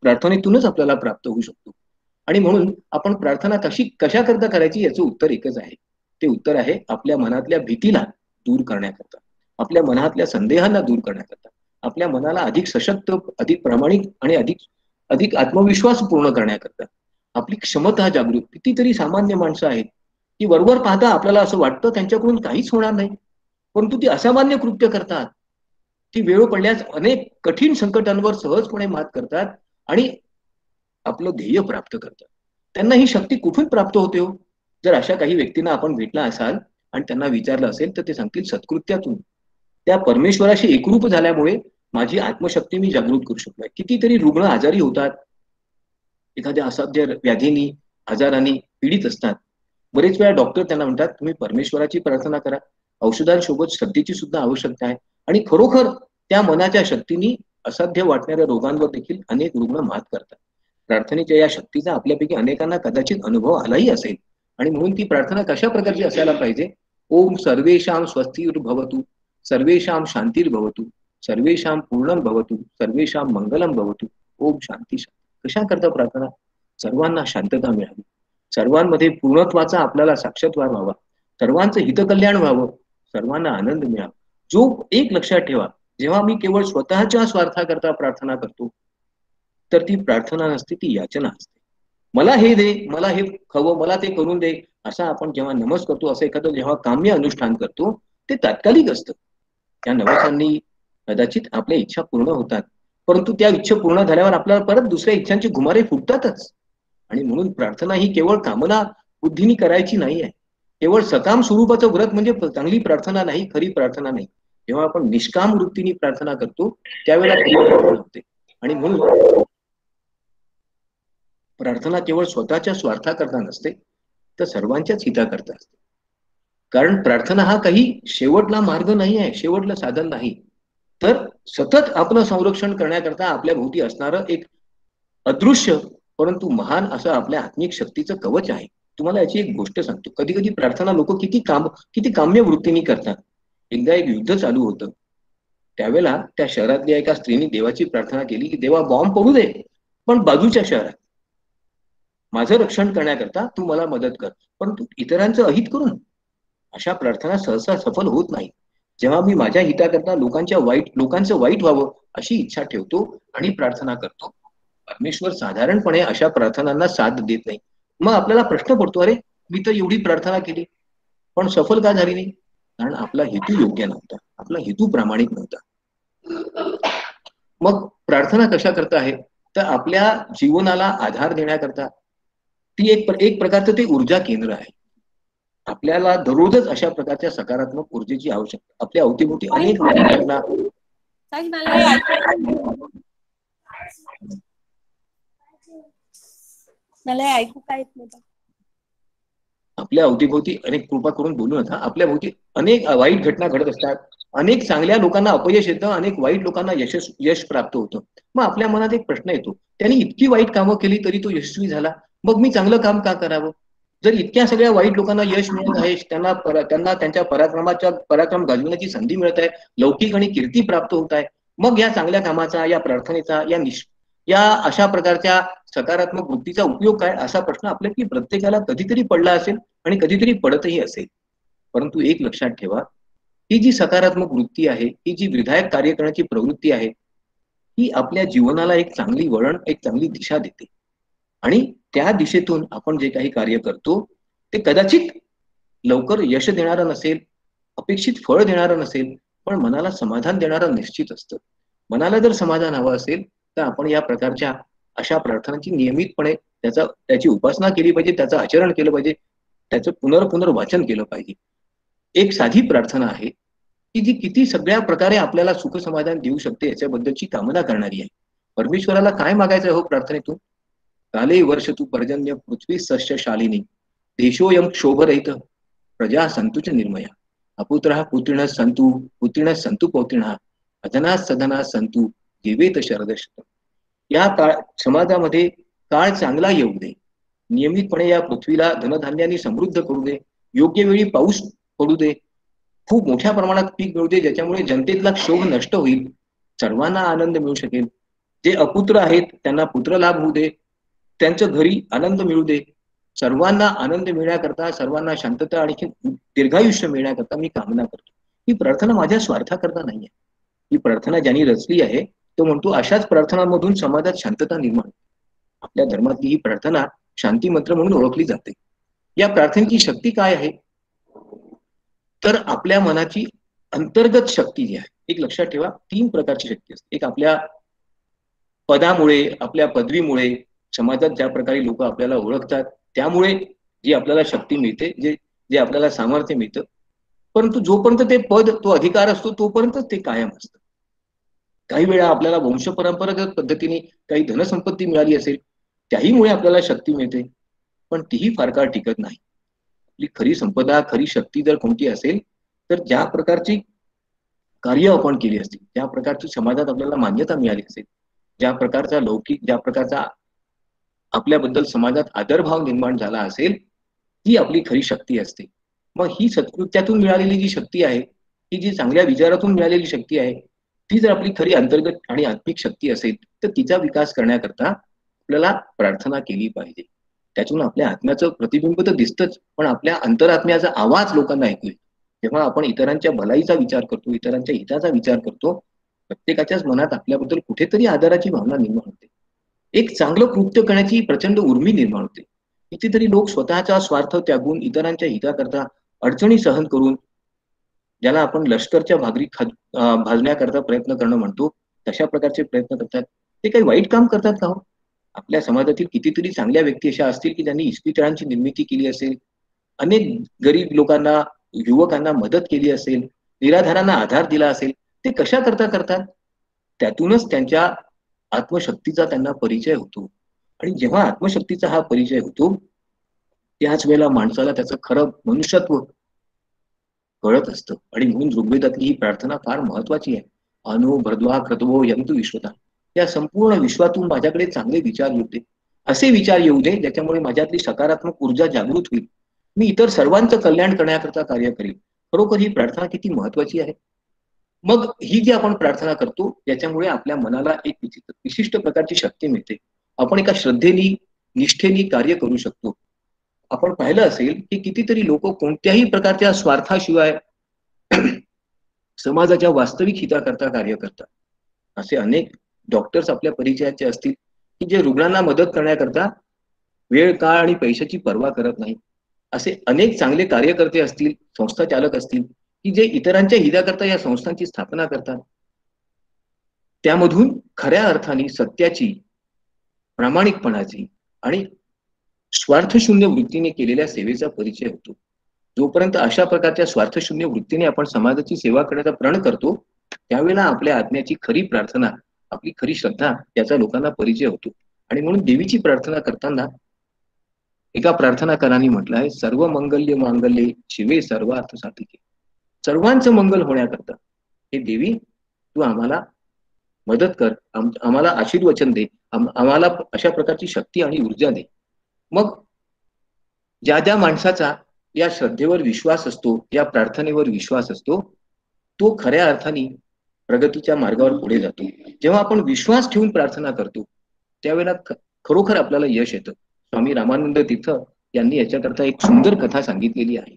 प्रार्थनेतूनच आपल्याला प्राप्त होऊ शकतो. आणि म्हणून आपण प्रार्थना कशा करता करायची याचं उत्तर एकच आहे. ते उत्तर आहे आपल्या मनातल्या भीतीला दूर करण्याकरता, आपल्या मनातल्या संदेहांना दूर करण्याकरता, आपल्या मनाला अधिक सशक्त, अधिक प्रामाणिक आणि अधिक अधिक आत्मविश्वास पूर्ण करण्याकरता, आपली क्षमता जागृत. कितीतरी सामान्य माणसं आहेत की वरवर पाहता आपल्याला असं वाटतं त्यांच्याकडून काहीच होणार नाही, परंतु ती असामान्य कृत्य करतात. ती वेळ पडल्यास अनेक कठीण संकटांवर सहजपणे मात करतात आणि आपलं ध्येय प्राप्त करतात. त्यांना ही शक्ती कुठून प्राप्त होते हो? जर अशा काही व्यक्तींना आपण भेटला असाल आणि त्यांना विचारलं असेल तर ते सांगतील सत्कृत्यातून, त्या परमेश्वराशी एकरूप झाल्यामुळे माझी आत्मशक्ती मी जागृत करू शकलो. कितीतरी रुग्ण आजारी होतात, एखाद्या असाध्य व्याधींनी, आजारांनी पीडित असतात. बरेच वेळा डॉक्टर त्यांना म्हणतात तुम्ही परमेश्वराची प्रार्थना करा, औषधांसोबत श्रद्धेची सुद्धा आवश्यकता आहे. आणि खरोखर त्या मनाच्या शक्तीने असाध्य वाटणाऱ्या रोगांवर देखील अनेक रुग्ण मात करतात. प्रार्थनेच्या या शक्तीचा आपल्यापैकी अनेकांना कदाचित अनुभव आलाही असेल. आणि म्हणून ती प्रार्थना कशा प्रकारची असायला पाहिजे? ओम सर्वेषां स्वस्तिर्भवतु, सर्वेषां शांतिर्भवतु, सर्वेषां पूर्णं भवतु, सर्वेषां मंगलम भवतु, ओम शांती शांती. कशा करता प्रार्थना? सर्वांना शांतता मिळावी, सर्वांमध्ये पूर्णत्वाचा आपल्याला साक्षात्कार व्हावा, सर्वांचं हितकल्याण व्हावं, सर्वांना आनंद मिळावा. जो एक लक्षात ठेवा, जेव्हा मी केवळ स्वतःच्या स्वार्थाकरता प्रार्थना करतो तर ती प्रार्थना नसते, ती याचना असते. मला हे दे, मला हे हवं, मला ते करून दे, असं आपण जेव्हा नमस करतो, असं एखादं जेव्हा काम्य अनुष्ठान करतो, ते तात्कालिक असतं. त्या नवसांनी कदाचित आपल्या इच्छा पूर्ण होतात, परंतु त्या इच्छा पूर्ण झाल्यावर आपल्याला परत दुसऱ्या इच्छांची घुमारे फुटतातच. आणि म्हणून प्रार्थना ही केवळ कामना बुद्धीने करायची नाही आहे. केवळ सकाम स्वरूपाचं व्रत म्हणजे चांगली प्रार्थना नाही, खरी प्रार्थना नाही. जेव्हा आपण निष्काम वृत्तीने प्रार्थना करतो त्यावेळेला खरी प्रार्थना होते. आणि म्हणून प्रार्थना केवळ स्वतःच्या स्वार्थाकरता नसते, तर सर्वांच्याच हिताकरता असते. कारण प्रार्थना हा काही शेवटला मार्ग नाही आहे, शेवटलं साधन नाही, तर सतत आपलं संरक्षण करण्याकरता आपल्या भोवती असणारं एक अदृश्य परंतु महान असं आपल्या आत्मिक शक्तीचं कवच आहे. तुम्हाला याची एक गोष्ट सांगतो. कधी कधी प्रार्थना लोक किती काम्य वृत्तीने करतात. एकदा एक युद्ध चालू होतं. त्यावेळेला त्या शहरातल्या एका स्त्रीने देवाची प्रार्थना केली की देवा बॉम्ब पडू दे, पण बाजूच्या शहरात माझं रक्षण करण्याकरता तू मला मदत कर, परंतु इतरांचं अहित करून. अशा प्रार्थना सहसा सफल होत नाही. जेव्हा मी माझ्या हिताकरता लोकांचं वाईट व्हावं अशी इच्छा ठेवतो आणि प्रार्थना करतो, परमेश्वर साधारणपणे अशा प्रार्थनांना साथ देत नाही. मग आपल्याला प्रश्न पडतो, अरे मी तर एवढी प्रार्थना केली पण सफल का झाली नाही? कारण आपला हेतू योग्य नव्हता, आपला हेतू प्रामाणिक नव्हता. मग प्रार्थना कशा करता आहे? तर आपल्या जीवनाला आधार देण्याकरता ती एक प्रकारचं ते ऊर्जा केंद्र आहे. आपल्याला दररोजच अशा प्रकारच्या सकारात्मक ऊर्जेची आवश्यकता. आपल्या अवतीभोवती अनेक घटना मला ऐकू काय येत नाही. आपल्या अवतीभोवती अनेक, कृपा करून बोलू नका, आपल्या भोवती अनेक वाईट घटना घडत असतात. अनेक चांगल्या लोकांना अपयश येतं, अनेक वाईट लोकांना यश प्राप्त होतं. मग आपल्या मनात एक प्रश्न येतो, त्यांनी इतकी वाईट कामं केली तरी तो यशस्वी झाला, मग मी चांगलं काम का करावं? जर इतक्या सगळ्या वाईट लोकांना यश मिळत आहे, त्यांना त्यांच्या पराक्रम गाजवण्याची संधी मिळत आहे, लौकिक आणि कीर्ती प्राप्त होत आहे, मग या चांगल्या कामाचा, या प्रार्थनेचा, या अशा प्रकारच्या सकारात्मक वृत्तीचा उपयोग काय? असा प्रश्न आपल्यापैकी प्रत्येकाला कधीतरी पडला असेल आणि कधीतरी पडतही असेल. परंतु एक लक्षात ठेवा, ही जी सकारात्मक वृत्ती आहे, ही जी विधायक कार्य करण्याची प्रवृत्ती आहे, ही आपल्या जीवनाला एक चांगली वळण, एक चांगली दिशा देते. आणि त्या दिशेतून आपण जे काही कार्य करतो ते कदाचित लवकर यश देणारं नसेल, अपेक्षित फळ देणारं नसेल, पण मनाला समाधान देणारं निश्चित असतं. मनाला जर समाधान हवं असेल तर आपण या प्रकारच्या अशा प्रार्थनांची नियमितपणे त्याची उपासना केली पाहिजे, त्याचं आचरण केलं पाहिजे, त्याचं पुनर्वाचन केलं पाहिजे. एक साधी प्रार्थना आहे की जी किती सगळ्या प्रकारे आपल्याला सुख समाधान देऊ शकते याच्याबद्दलची कामना करणारी आहे. परमेश्वराला काय मागायचं हो प्रार्थनेतून? काले वर्ष तू पर्जन्य पृथ्वी सस्य शालिनी, देशोयम क्षोभरहित, प्रजा संतुच निर्मया, अपुत्र पुत्रिण संतु, पुत्रिण संतु पौत्रिण, अधना सदना संतु, जीवेत शरदशतम. या समाजामध्ये काळ चांगला येऊ दे, नियमितपणे या पृथ्वीला धनधान्याने समृद्ध करू दे, योग्य वेळी पाऊस पडू दे, खूप मोठ्या प्रमाणात पीक मिळू दे, ज्याच्यामुळे जनतेतला क्षोभ नष्ट होईल, सर्वांना आनंद मिळू शकेल. जे अपुत्र आहेत त्यांना पुत्र लाभ होऊ दे, त्यांच्या घरी आनंद मिळू दे, सर्वांना आनंद मिळण्याकरता, सर्वांना शांतता आणि दीर्घायुष्य मिळण्याकरता मी कामना करतो. ही प्रार्थना माझ्या स्वार्थाकरता नाहीये. ही प्रार्थना ज्यांनी रचली आहे तो म्हणतो अशाच प्रार्थनांमधून समाजात शांतता निर्माण होते. आपल्या धर्मातली ही प्रार्थना शांती मंत्र म्हणून ओळखली जाते. या प्रार्थनेची शक्ती काय आहे? तर आपल्या मनाची अंतर्गत शक्ती जी आहे, एक लक्षात ठेवा, 3 प्रकारची शक्ती असते. एक आपल्या पदामुळे, आपल्या पदवीमुळे, समाजात ज्या प्रकारे लोक आपल्याला ओळखतात त्यामुळे जी आपल्याला शक्ती मिळते, जे जे आपल्याला सामर्थ्य मिळतं. परंतु जोपर्यंत ते पद, तो अधिकार असतो तोपर्यंतच ते कायम असतं. काही वेळा आपल्याला वंश परंपरागत पद्धतीने काही धनसंपत्ती मिळाली असेल, त्याहीमुळे आपल्याला शक्ती मिळते, पण तीही फार काळ टिकत नाही. आपली खरी संपदा, खरी शक्ती जर कोणती असेल तर ज्या प्रकारची कार्य आपण केली असतील, ज्या प्रकारची समाजात आपल्याला मान्यता मिळाली असेल, ज्या प्रकारचा लौकिक, ज्या प्रकारचा आपल्याबद्दल समाजात आदरभाव निर्माण झाला असेल, ती आपली खरी शक्ती असते. मग ही सत्कृत्यातून मिळालेली जी शक्ती आहे, ही जी चांगल्या विचारातून मिळालेली शक्ती आहे, ती जर आपली खरी अंतर्गत आणि आत्मिक शक्ती असेल तर तिचा विकास करण्याकरता आपल्याला प्रार्थना केली पाहिजे. त्यातून आपल्या आत्म्याचं प्रतिबिंब तर दिसतंच, पण आपल्या अंतरात्म्याचा आवाज लोकांना ऐकू येतो. जेव्हा आपण इतरांच्या भलाईचा विचार करतो, इतरांच्या हिताचा विचार करतो, प्रत्येकाच्याच मनात आपल्याबद्दल कुठेतरी आदराची भावना निर्माण होते. एक चांगलं कृत्य करण्याची प्रचंड उर्मी निर्माण होते. कितीतरी लोक स्वतःचा स्वार्थ त्यागून इतरांच्या हिताकरता अडचणी सहन करून, ज्याला आपण लष्करच्या भाजण्याकरता प्रयत्न करणं म्हणतो, तशा प्रकारचे प्रयत्न करतात. ते काही वाईट काम करतात का हो? आपल्या समाजातील कितीतरी चांगल्या व्यक्ती अशा असतील की ज्यांनी इस्पितळांची निर्मिती केली असेल, अनेक गरीब लोकांना, युवकांना मदत केली असेल, निराधारांना आधार दिला असेल. ते कशा करता करतात? त्यातूनच त्यांच्या आत्मशक्तीचा त्यांना परिचय होतो. आणि जेव्हा आत्मशक्तीचा हा परिचय होतो त्याच वेळेला माणसाला त्याचं खरं मनुष्यत्व कळत असतं. आणि म्हणून ऋग्वेदातली ही प्रार्थना फार महत्वाची आहे. अनो भरद्वा क्रतवो यंतु विश्वता, या संपूर्ण विश्वातून माझ्याकडे चांगले विचार येऊ दे, असे विचार येऊ दे ज्याच्यामुळे माझ्यातली सकारात्मक ऊर्जा जागृत होईल, मी इतर सर्वांचं कल्याण करण्याकरता कार्य करेल. खरोखर ही प्रार्थना किती महत्वाची आहे. मग ही जी आपण प्रार्थना करतो त्याच्यामुळे आपल्या मनाला एक विशिष्ट प्रकारची शक्ती मिळते. आपण एका श्रद्धेने, निष्ठेने कार्य करू शकतो. आपण पाहिलं असेल की कितीतरी लोक कोणत्याही प्रकारच्या स्वार्थाशिवाय समाजाच्या वास्तविक हिताकरता कार्य करतात. असे अनेक डॉक्टर्स आपल्या परिचयाचे असतील की जे रुग्णांना मदत करण्याकरता वेळ, काळ आणि पैशाची पर्वा करत नाही. असे अनेक चांगले कार्यकर्ते असतील, संस्था चालक असतील की जे इतरांच्या हिताकरता या संस्थांची स्थापना करतात. त्यामधून खऱ्या अर्थाने सत्याची, प्रामाणिकपणाची आणि स्वार्थशून्य वृत्तीने केलेल्या सेवेचा परिचय होतो. जोपर्यंत अशा प्रकारच्या स्वार्थशून्य वृत्तीने आपण समाजाची सेवा करण्याचा प्रण करतो, त्यावेळेला आपल्या आत्म्याची खरी प्रार्थना, आपली खरी श्रद्धा याचा लोकांना परिचय होतो. आणि म्हणून देवीची प्रार्थना करताना एका प्रार्थनाकारांनी म्हटलं आहे, सर्व मंगल्य मांगल्ये शिवे सर्वार्थ साधिके. सर्वांचं मंगल होण्याकरता हे देवी तू आम्हाला मदत कर, आम्हाला आशीर्वचन दे, आम्हाला अशा प्रकारची शक्ती आणि ऊर्जा दे. मग ज्या ज्या माणसाचा या श्रद्धेवर विश्वास असतो, या प्रार्थनेवर विश्वास असतो, तो खऱ्या अर्थाने प्रगतीच्या मार्गावर पुढे जातो. जेव्हा आपण विश्वास ठेवून प्रार्थना करतो त्यावेळेला खरोखर आपल्याला यश येतं. स्वामी रामानंद तीर्थ यांनी याच्याकरता एक सुंदर कथा सांगितलेली आहे.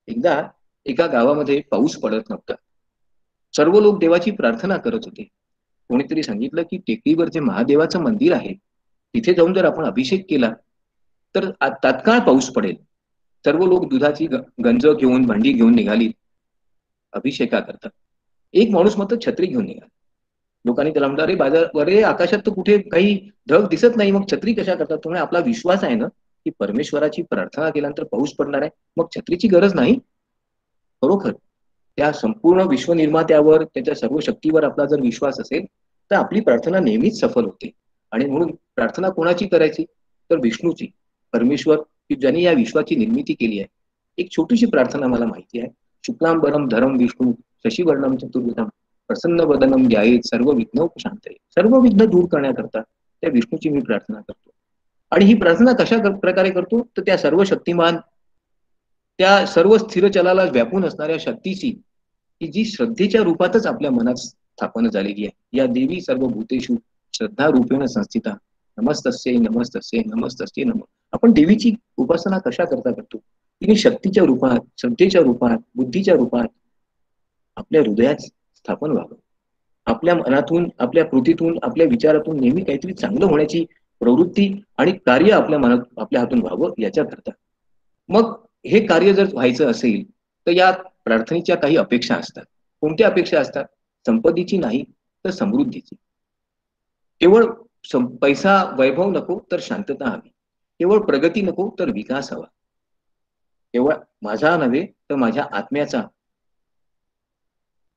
एकदा एका गावामध्ये पाऊस पडत नव्हता. सर्व लोक देवाची प्रार्थना करत होते. कोणीतरी सांगितलं की टेकडीवर जे महादेवाचं मंदिर आहे तिथे जाऊन जर आपण अभिषेक केला तर तात्काळ पाऊस पडेल. सर्व लोक दुधाची गंज घेऊन, भांडी घेऊन निघाली अभिषेका करता. एक माणूस मात्र छत्री घेऊन निघाला. लोकांनी त्याला म्हटलं, अरे बाजार, अरे आकाशात तर कुठे काही ढग दिसत नाही, मग छत्री कशा करतात? तुम्ही आपला विश्वास आहे ना की परमेश्वराची प्रार्थना केल्यानंतर पाऊस पडणार आहे, मग छत्रीची गरज नाही. खरोखर त्या संपूर्ण विश्वनिर्मात्यावर, त्याच्या सर्व शक्तीवर आपला जर विश्वास असेल तर आपली प्रार्थना नेहमीच सफल होते. आणि म्हणून प्रार्थना कोणाची करायची? तर विष्णूची, परमेश्वर की ज्यांनी या विश्वाची निर्मिती केली आहे. एक छोटीशी प्रार्थना मला माहिती आहे. शुक्लांबरम धरम विष्णू शशिवर्णम चतुर्भुजम प्रसन्न वदनम ध्यायेत सर्व विघ्नोपशांतये. सर्व विघ्न दूर करण्याकरता त्या विष्णूची मी प्रार्थना करतो. आणि ही प्रार्थना कशा प्रकारे करतो? तर त्या सर्व शक्तिमान, त्या सर्व स्थिर चलाला व्यापून असणाऱ्या शक्तीची, की जी श्रद्धेच्या रूपातच आपल्या मनात स्थापन झालेली आहे. या देवी सर्व भूतेषु श्रद्धा रूपेण संस्थिता नमस्तस्यै नमस्तस्यै नमस्तस्यै नम. आपण देवीची उपासना कशा करता करतो? तिने शक्तीच्या रूपात, श्रद्धेच्या रूपात, बुद्धीच्या रूपात आपल्या हृदयात स्थापन व्हावं. आपल्या मनातून, आपल्या कृतीतून, आपल्या विचारातून नेहमी काहीतरी चांगलं होण्याची प्रवृत्ती आणि कार्य आपल्या मनात आपल्या हातून व्हावं याच्या करता. मग हे कार्य जर व्हायचं असेल तर या प्रार्थनेच्या काही अपेक्षा असतात. कोणत्या अपेक्षा असतात? संपत्तीची नाही तर समृद्धीची. केवळ पैसा वैभव नको तर शांतता हवी. केवळ प्रगती नको तर विकास हवा. केवळ माझा नव्हे तर माझ्या आत्म्याचा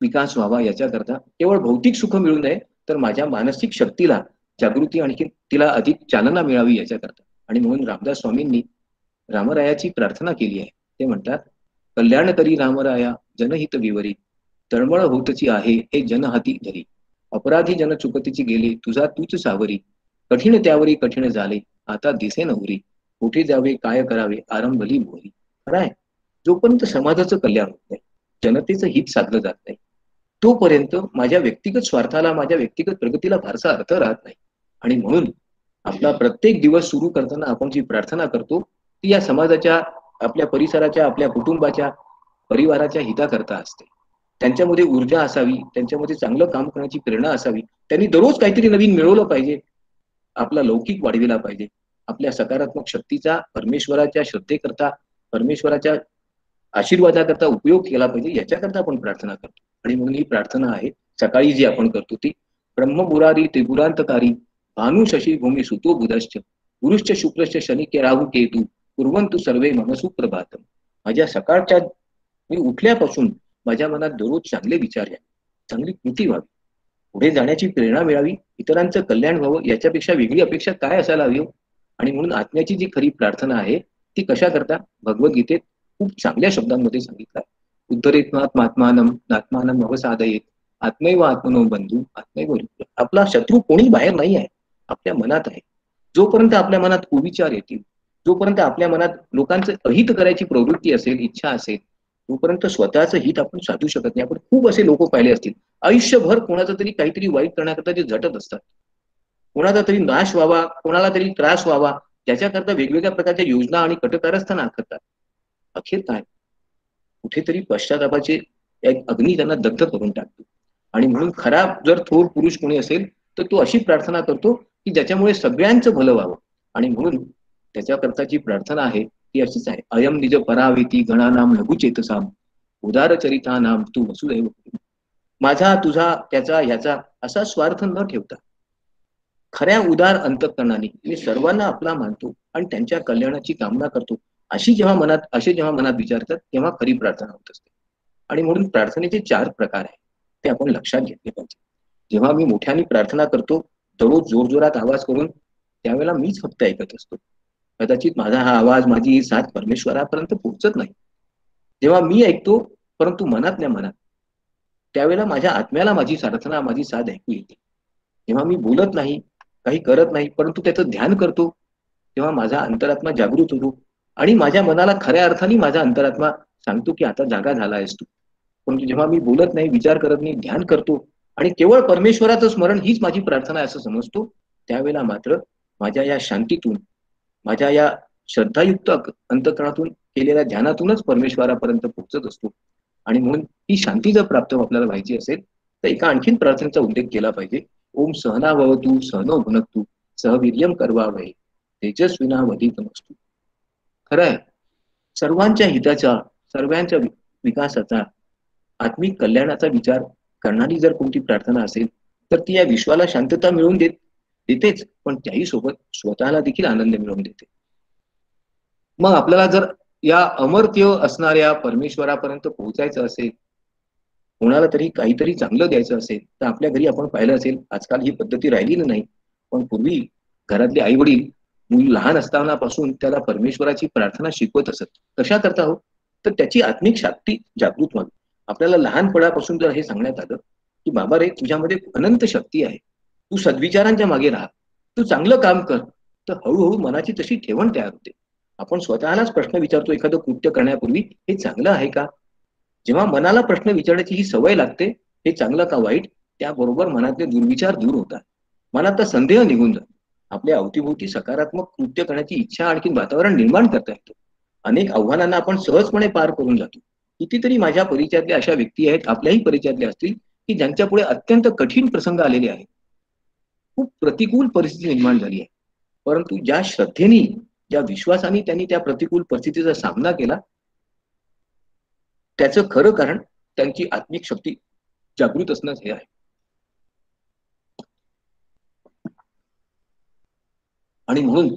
विकास व्हावा याच्याकरता. केवळ भौतिक सुख मिळू नये तर माझ्या मानसिक शक्तीला जागृती आणखी तिला अधिक चालना मिळावी याच्याकरता. आणि म्हणून रामदास स्वामींनी रामरायाची प्रार्थना केली आहे. ते म्हणतात, कल्याण करी रामराया जनहित विवरी, तळमळ होतची आहे हे जनहाती धरी, अपराधी जन चुकतीची गेले तुझा तूच सावरी, कठीण त्यावरी कठीण झाले आता दिसे नवरी, कुठे जावे काय करावे आरंभली मोहरी. खरं आहे, जोपर्यंत समाजाचं कल्याण होत नाही, जनतेचं हित साधलं जात नाही, तोपर्यंत माझ्या व्यक्तिगत स्वार्थाला, माझ्या व्यक्तिगत प्रगतीला फारसा अर्थ राहत नाही. आणि म्हणून आपला प्रत्येक दिवस सुरू करताना आपण जी प्रार्थना करतो ती या समाजाच्या, आपल्या परिसराच्या, आपल्या कुटुंबाच्या, परिवाराच्या हिताकरता असते. त्यांच्यामध्ये ऊर्जा असावी, त्यांच्यामध्ये चांगलं काम करण्याची प्रेरणा असावी, त्यांनी दररोज काहीतरी नवीन मिळवलं पाहिजे, आपला लौकिक वाढविला पाहिजे, आपल्या सकारात्मक शक्तीचा परमेश्वराच्या श्रद्धेकरता, परमेश्वराच्या आशीर्वादाकरता उपयोग केला पाहिजे याच्याकरता आपण प्रार्थना करतो. आणि म्हणून ही प्रार्थना आहे सकाळी जी आपण करतो ती, ब्रह्मपुरारी त्रिपुरांतकारी भानु शशी भूमी सुतो बुधश्च, गुरुश्च शुक्रश्च शनिके राहू केतू कुर्वंतु सर्वे मम सुप्रभातम. माझ्या सकाळच्या मी उठल्यापासून माझ्या मनात दररोज चांगले विचार यावे, चांगली कृती व्हावी, पुढे जाण्याची प्रेरणा मिळावी, इतरांचं कल्याण व्हावं, याच्यापेक्षा वेगळी अपेक्षा काय असायला हवी. आणि म्हणून आत्म्याची जी खरी प्रार्थना आहे ती कशा करता भगवद्गीतेत खूप चांगल्या शब्दांमध्ये सांगितलं आहे. उद्धरेत्मात्मानम नात्मानम अवसादयेत आत्मैव आत्मनो बंधू आत्मैव रुद्र. आपला शत्रू कोणी बाहेर नाही आहे, आपल्या मनात आहे. जोपर्यंत आपल्या मनात कुविचार येतील, जोपर्यंत आपल्या मनात लोकांचं अहित करायची प्रवृत्ती असेल, इच्छा असेल, तोपर्यंत स्वतःचं हित आपण साधू शकत नाही. आपण खूप असे लोक पाहिले असतील, आयुष्यभर कोणाचं तरी काहीतरी वाईट करण्याकरता ते झटत असतात, कोणाचा तरी नाश व्हावा, कोणाला तरी त्रास व्हावा, त्याच्याकरता वेगवेगळ्या प्रकारच्या योजना आणि कटकारस्थान आखतात. अखेर काय, कुठेतरी पश्चातापाचे एक अग्नी त्यांना दग्ध करून टाकतो. आणि म्हणून खरा जर थोर पुरुष कोणी असेल तर तो अशी प्रार्थना करतो की ज्याच्यामुळे सगळ्यांचं भलं व्हावं. आणि म्हणून त्याच्याकरताची प्रार्थना आहे ती अशीच आहे, अयम निज परावेती गणानाम लघुचेतसाम उदारचरिता नाम तू वसुदैव कुटुंबकम. माझा, तुझा, त्याचा, ह्याचा असा स्वार्थ न ठेवता खऱ्या उदार अंतःकरणाने मी सर्वांना आपला मानतो आणि त्यांच्या कल्याणाची कामना करतो, असे जेव्हा मनात विचारतात तेव्हा खरी प्रार्थना होत असते. आणि म्हणून प्रार्थनेचे 4 प्रकार आहेत, ते आपण लक्षात घेतले पाहिजे. जेव्हा मी मोठ्याने प्रार्थना करतो, दररोज जोरजोरात आवाज करून, त्यावेळेला मीच फक्त ऐकत असतो. कदाचित माझा हा आवाज, माझी ही साथ परमेश्वरापर्यंत पोहोचत नाही. जेव्हा मी ऐकतो परंतु मनातल्या मनात, त्यावेळेला माझ्या आत्म्याला माझी प्रार्थना, माझी साथ ऐकू येते. जेव्हा मी बोलत नाही, काही करत नाही, परंतु त्याचं ध्यान करतो, तेव्हा माझा अंतरात्मा जागृत होतो आणि माझ्या मनाला खऱ्या अर्थाने माझा अंतरात्मा सांगतो की आता जागा झाला आहेस तू. परंतु जेव्हा मी बोलत नाही, विचार करत नाही, ध्यान करतो आणि केवळ परमेश्वराचं स्मरण हीच माझी प्रार्थना आहे असं समजतो, त्यावेळेला मात्र माझ्या या शांतीतून, माझ्या या श्रद्धायुक्त अंतःकरणातून केलेल्या ध्यानातूनच परमेश्वरापर्यंत पोहोचत असतो. आणि म्हणून ही शांती जर प्राप्त आपल्याला व्हायची असेल तर एका आणखीन प्रार्थनेचा उल्लेख केला पाहिजे. ओम सहना भवतु सहनो भुनक्तु सहवीर्यम करवावहै तेजस्विना वधितमस्तु. खरं आहे, सर्वांच्या हिताचा, सर्वांच्या विकासाचा, आत्मिक कल्याणाचा विचार करणारी जर कोणती प्रार्थना असेल तर ती या विश्वाला शांतता मिळवून देतेच, पण त्याही सोबत स्वतःला देखील आनंद मिळवून देते. मग आपल्याला जर या अमर्त्य असणाऱ्या परमेश्वरापर्यंत पोहोचायचं असेल, कोणाला तरी काहीतरी चांगलं द्यायचं असेल, तर आपल्या घरी आपण पाहिलं असेल, आजकाल ही पद्धती राहिली नाही, पण पूर्वी घरातले आई वडील मूल लहान असतानापासून त्याला परमेश्वराची प्रार्थना शिकवत असत. कशा करता हो, तर त्याची आत्मिक शक्ती जागृत व्हावी. आपल्याला लहानपणापासून जर हे सांगण्यात आलं की बाबा रे, तुझ्यामध्ये अनंत शक्ती आहे, तू सद्विचारांच्या मागे राहा, तू चांगलं काम कर, तर हळूहळू मनाची तशी ठेवण तयार होते. आपण स्वतःलाच प्रश्न विचारतो एखादं कृत्य करण्यापूर्वी, हे चांगलं आहे का? जेव्हा मनाला प्रश्न विचारण्याची ही सवय लागते, हे चांगलं का वाईट, त्याबरोबर मनातले दुर्विचार दूर होतात, मनातला संदेह निघून जातो. आपल्या अवतीभोवती सकारात्मक कृत्य करण्याची इच्छा आणखी वातावरण निर्माण करता येतं. अनेक आव्हानांना आपण सहजपणे पार करून जातो. कितीतरी माझ्या परिचयातल्या अशा व्यक्ती आहेत, आपल्याही परिचयातले असतील, की ज्यांच्या पुढे अत्यंत कठीण प्रसंग आलेले आहेत. खूप प्रतिकूल परिस्थिती निर्माण झाली आहे. परंतु ज्या श्रद्धेने, ज्या विश्वासाने त्यांनी त्या प्रतिकूल परिस्थितीचा सामना केला, त्याचं खरं कारण त्यांची आत्मिक शक्ती जागृत असणंच हे आहे. आणि म्हणून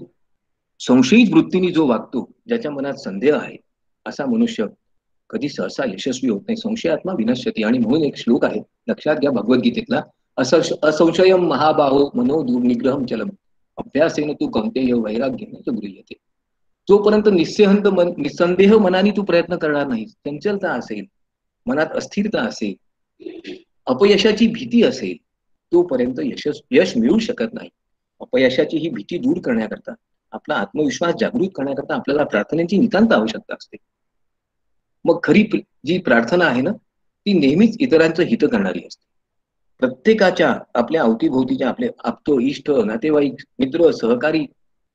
संशयित वृत्तीने जो वागतो, ज्याच्या मनात संदेह आहे, असा मनुष्य कधी सहसा यशस्वी होत नाही. संशयात्मा विनश्यती. आणि म्हणून एक श्लोक आहे, लक्षात घ्या, भगवद्गीतेतला, असंशयम महाबाहो मनो दुर्निग्रहम चलम अभ्यासेन तू कौंतेय वैराग्येन च गृह्यते. जोपर्यंत निसंदेह मनाने तू प्रयत्न करणार नाहीस, चंचलता असेल, मनात अस्थिरता असेल, अपयशाची भीती असेल, तोपर्यंत यश मिळू शकत नाही. अपयशाची ही भीती दूर करण्याकरता, आपला आत्मविश्वास जागृत करण्याकरता आपल्याला प्रार्थनेची नितांत आवश्यकता असते. मग खरी जी प्रार्थना आहे ना, ती नेहमीच इतरांचं हित करणारी असते. प्रत्येकाच्या आपल्या अवतीभोवतीच्या आपले आप्त, इष्ट, नातेवाईक, मित्र, सहकारी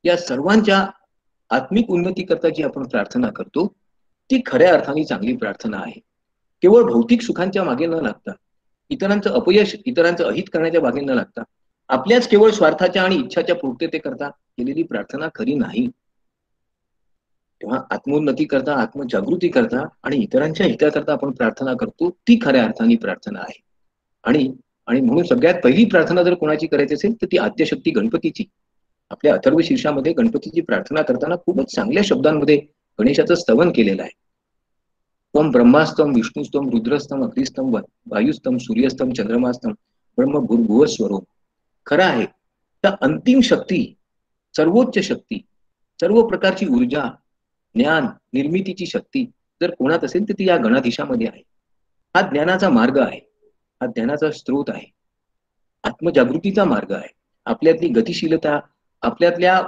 या सर्वांच्या आत्मिक उन्नती करता जी आपण प्रार्थना करतो, ती खऱ्या अर्थाने चांगली प्रार्थना आहे. केवळ भौतिक सुखांच्या मागे न लागता, इतरांचं अपयश, इतरांचं अहित करण्याच्या मागे न लागता, आपल्याच केवळ स्वार्थाच्या आणि इच्छाच्या पूर्ततेकरता केलेली प्रार्थना खरी नाही. तेव्हा आत्मोन्नती करता, आत्मजागृती करता आणि इतरांच्या हिताकरता आपण प्रार्थना करतो, ती खऱ्या अर्थाने प्रार्थना आहे. आणि आणि म्हणून सगळ्यात पहिली प्रार्थना जर कोणाची करायची असेल तर ती आद्यशक्ती गणपतीची. आपल्या अथर्व शीर्षामध्ये गणपतीची प्रार्थना करताना खूपच चांगल्या शब्दांमध्ये गणेशाचं स्तवन केलेलं आहे. त्वं ब्रह्मास्तम, विष्णुस्तम, रुद्रस्तम, अग्निस्तम, वायुस्तम, सूर्यस्तम, चंद्रमास्तम, ब्रह्म भूर्भुवस्वरो. खरं आहे, त्या अंतिम शक्ती, सर्वोच्च शक्ती, सर्व प्रकारची ऊर्जा, ज्ञान, निर्मितीची शक्ती जर कोणात असेल तर ती या गणाधीशामध्ये आहे. हा ज्ञानाचा मार्ग आहे, हा ज्ञानाचा स्रोत आहे, आत्मजागृतीचा मार्ग आहे. आपल्यातली गतिशीलता, आपल्यातल्या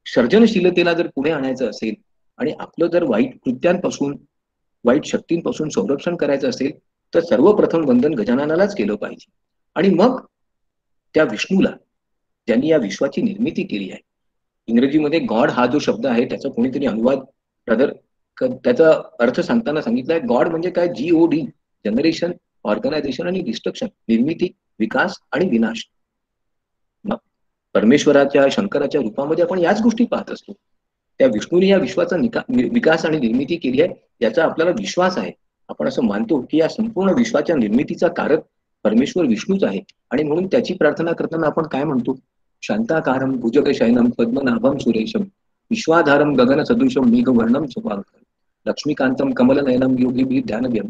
सर्जनशीलतेला जर पुढे आणायचं असेल आणि आपलं जर वाईट कृत्यांपासून, वाईट शक्तींपासून संरक्षण करायचं असेल तर सर्वप्रथम वंदन गजाननालाच केलं पाहिजे. आणि मग त्या विष्णूला, ज्यांनी या विश्वाची निर्मिती केली आहे. इंग्रजीमध्ये गॉड हा जो शब्द आहे त्याचा कोणीतरी अनुवाद त्याचा अर्थ सांगताना सांगितलाय, गॉड म्हणजे काय, GOD, जनरेशन, ऑर्गनायझेशन आणि डिस्ट्रक्शन, निर्मिती, विकास आणि विनाश. परमेश्वराच्या, शंकराच्या रूपामध्ये आपण याच गोष्टी पाहत असतो. त्या विष्णूने या विश्वाचा विकास आणि निर्मिती केली आहे, याचा आपल्याला विश्वास आहे. आपण असं मानतो की या संपूर्ण विश्वाच्या निर्मितीचा कारक परमेश्वर विष्णूच आहे. आणि म्हणून त्याची प्रार्थना करताना आपण काय म्हणतो, शांताकारम भुजगशयनम पद्मनाभम सुरेशम विश्वाधारम गगन सदृशम मेघवर्णम शुभांकरम लक्ष्मीकांतम कमलनयनम योगी ध्यानव्यम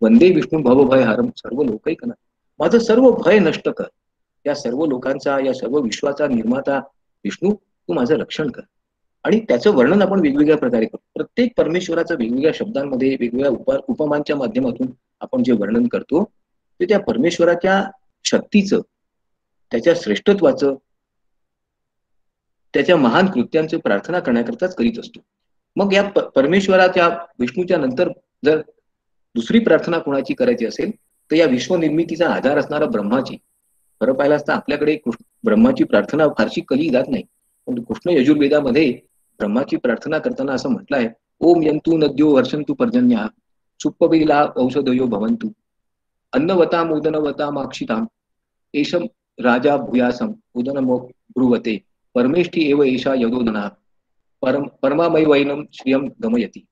वंदे विष्णू भवभयहारम सर्व लोकैकनाथ. माझं सर्व भय नष्ट कर. या सर्व लोकांचा, या सर्व विश्वाचा निर्माता विष्णू, तू माझं रक्षण कर. आणि त्याचं वर्णन आपण वेगवेगळ्या प्रकारे करतो. प्रत्येक परमेश्वराचं वेगवेगळ्या शब्दांमध्ये, वेगवेगळ्या उपमांच्या माध्यमातून आपण जे वर्णन करतो ते त्या परमेश्वराच्या शक्तीचं, त्याच्या श्रेष्ठत्वाचं, त्याच्या महान कृत्यांची प्रार्थना करण्याकरताच करीत असतो. मग या परमेश्वराच्या, विष्णूच्या नंतर जर दुसरी प्रार्थना कोणाची करायची असेल तर या विश्वनिर्मितीचा आधार असणारा ब्रह्माची. खरं पाहिलं असता आपल्याकडे ब्रह्माची प्रार्थना फारशी कली जात नाही, पण कृष्ण यजुर्वेदामध्ये ब्रह्माची प्रार्थना करताना असं म्हटलंय, ओम यंतु नद्यो वर्षंतु पर्जन्या सुप्पविला औषधयो भवंतु अन्नवताम उदनवताम अक्षिताम एषम राजा भूयासम उदनमो ब्रुवते परमेष्ठी एव एषा यदोदना परमामय वैनम श्रियम गमयती.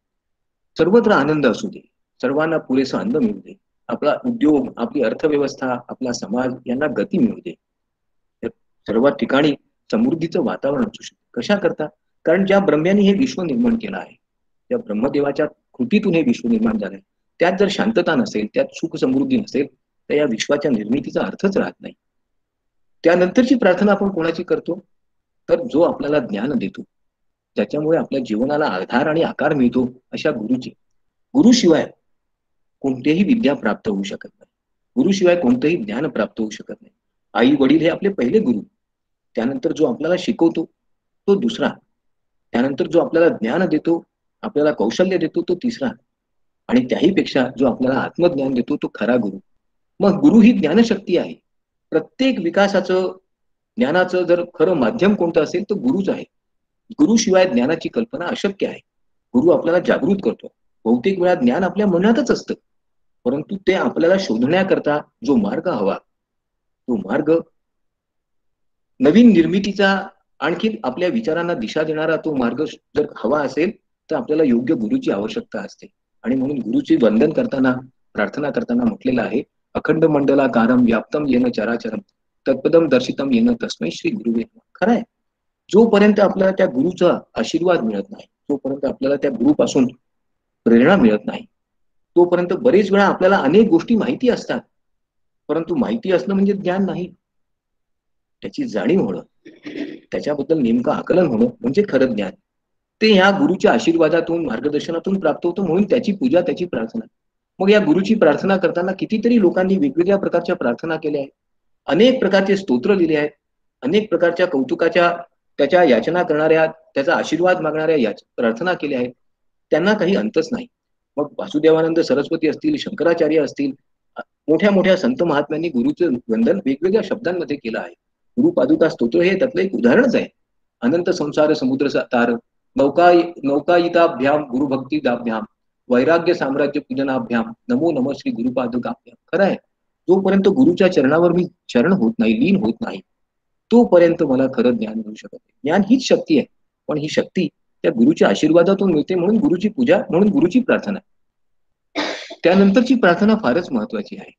सर्वत्र आनंद असू दे, सर्वांना पुरेसं अन्न मिळू दे, आपला उद्योग, आपली अर्थव्यवस्था, आपला समाज यांना गती मिळू दे, सर्व ठिकाणी समृद्धीचं वातावरण असू शकते. कशा करता? कारण ज्या ब्रह्म्याने हे विश्व निर्माण केलं आहे, त्या ब्रह्मदेवाच्या कृतीतून हे विश्व निर्माण झालंय, त्यात जर शांतता नसेल, त्यात सुख समृद्धी नसेल तर या विश्वाच्या निर्मितीचा अर्थच राहत नाही. त्यानंतरची प्रार्थना आपण कोणाची करतो तर जो आपल्याला ज्ञान देतो, ज्याच्यामुळे आपल्या जीवनाला आधार आणि आकार मिळतो, अशा गुरुची. गुरुशिवाय कोणतेही विद्या प्राप्त होऊ शकत नाही, गुरुशिवाय कोणतंही ज्ञान प्राप्त होऊ शकत नाही. आई वडील हे आपले पहिले गुरु, त्यानंतर जो आपल्याला शिकवतो तो दुसरा, त्यानंतर जो आपल्याला ज्ञान देतो, आपल्याला कौशल्य देतो तो तिसरा, आणि त्याही पेक्षा जो आपल्याला आत्मज्ञान देतो तो खरा गुरु. मग गुरु ही ज्ञानशक्ती आहे. प्रत्येक विकासाचं ज्ञानाचं जर खरं माध्यम कोणतं असेल तर गुरुच आहे. गुरुशिवाय ज्ञानाची कल्पना अशक्य आहे. गुरु आपल्याला जागृत करतो. बहुतेक वेळा ज्ञान आपल्या मनातच असतं, परंतु ते आपल्याला शोधण्याकरता जो मार्ग हवा, तो मार्ग नवीन निर्मितीचा, आणखी आपल्या विचारांना दिशा देणारा तो मार्ग जर हवा असेल तर आपल्याला योग्य गुरुची आवश्यकता असते. आणि म्हणून गुरुचे वंदन करताना, प्रार्थना करताना म्हटलेलं आहे, अखंड मंडलाकारं व्याप्तम येन चराचरम तत्पदम दर्शितम येन तस्मै श्री गुरुवे नमः. खरं आहे, जोपर्यंत आपल्याला त्या गुरुचा आशीर्वाद मिळत नाही, जोपर्यंत आपल्याला त्या गुरुपासून प्रेरणा मिळत नाही, तोपर्यंत बरेच वेळा आपल्याला अनेक गोष्टी माहिती असतात, परंतु माहिती असणं म्हणजे ज्ञान नाही. त्याची जाणीव होणं, त्याच्याबद्दल नेमकं आकलन होणं म्हणजे खरं ज्ञान. ते ह्या गुरुच्या आशीर्वादातून, मार्गदर्शनातून प्राप्त होतं. म्हणून त्याची पूजा, त्याची प्रार्थना. मग या गुरुची प्रार्थना करताना कितीतरी लोकांनी वेगवेगळ्या प्रकारच्या प्रार्थना केल्या आहेत, अनेक प्रकारचे स्तोत्र लिहिले आहेत, अनेक प्रकारच्या कौतुकाच्या, त्याच्या याचना करणाऱ्या, त्याचा आशीर्वाद मागणाऱ्या प्रार्थना केल्या आहेत. त्यांना काही अंतच नाही. मग वासुदेवानंद सरस्वती असतील, शंकराचार्य असतील, मोठ्या मोठ्या संत महात्म्यांनी गुरुचं वंदन वेगवेगळ्या शब्दांमध्ये केलं आहे. गुरु पादुका स्तोत्र हे त्यातलं एक उदाहरणच आहे. अनंत संसार समुद्र तार नौकायिताभ्याम गुरुभक्तीदाभ्याम वैराग्य साम्राज्य पूजनाभ्याम नमो नमः श्री गुरुपादुकाभ्याम. खरं आहे, जोपर्यंत गुरुच्या चरणावर मी चरण होत नाही, लीन होत नाही, तोपर्यंत मला खरं ज्ञान मिळू शकत नाही. ज्ञान हीच शक्ती आहे, पण ही शक्ती त्या गुरुच्या आशीर्वादातून मिळते. म्हणून गुरुची पूजा, म्हणून गुरुची प्रार्थना. त्यानंतरची प्रार्थना फारच महत्वाची आहे.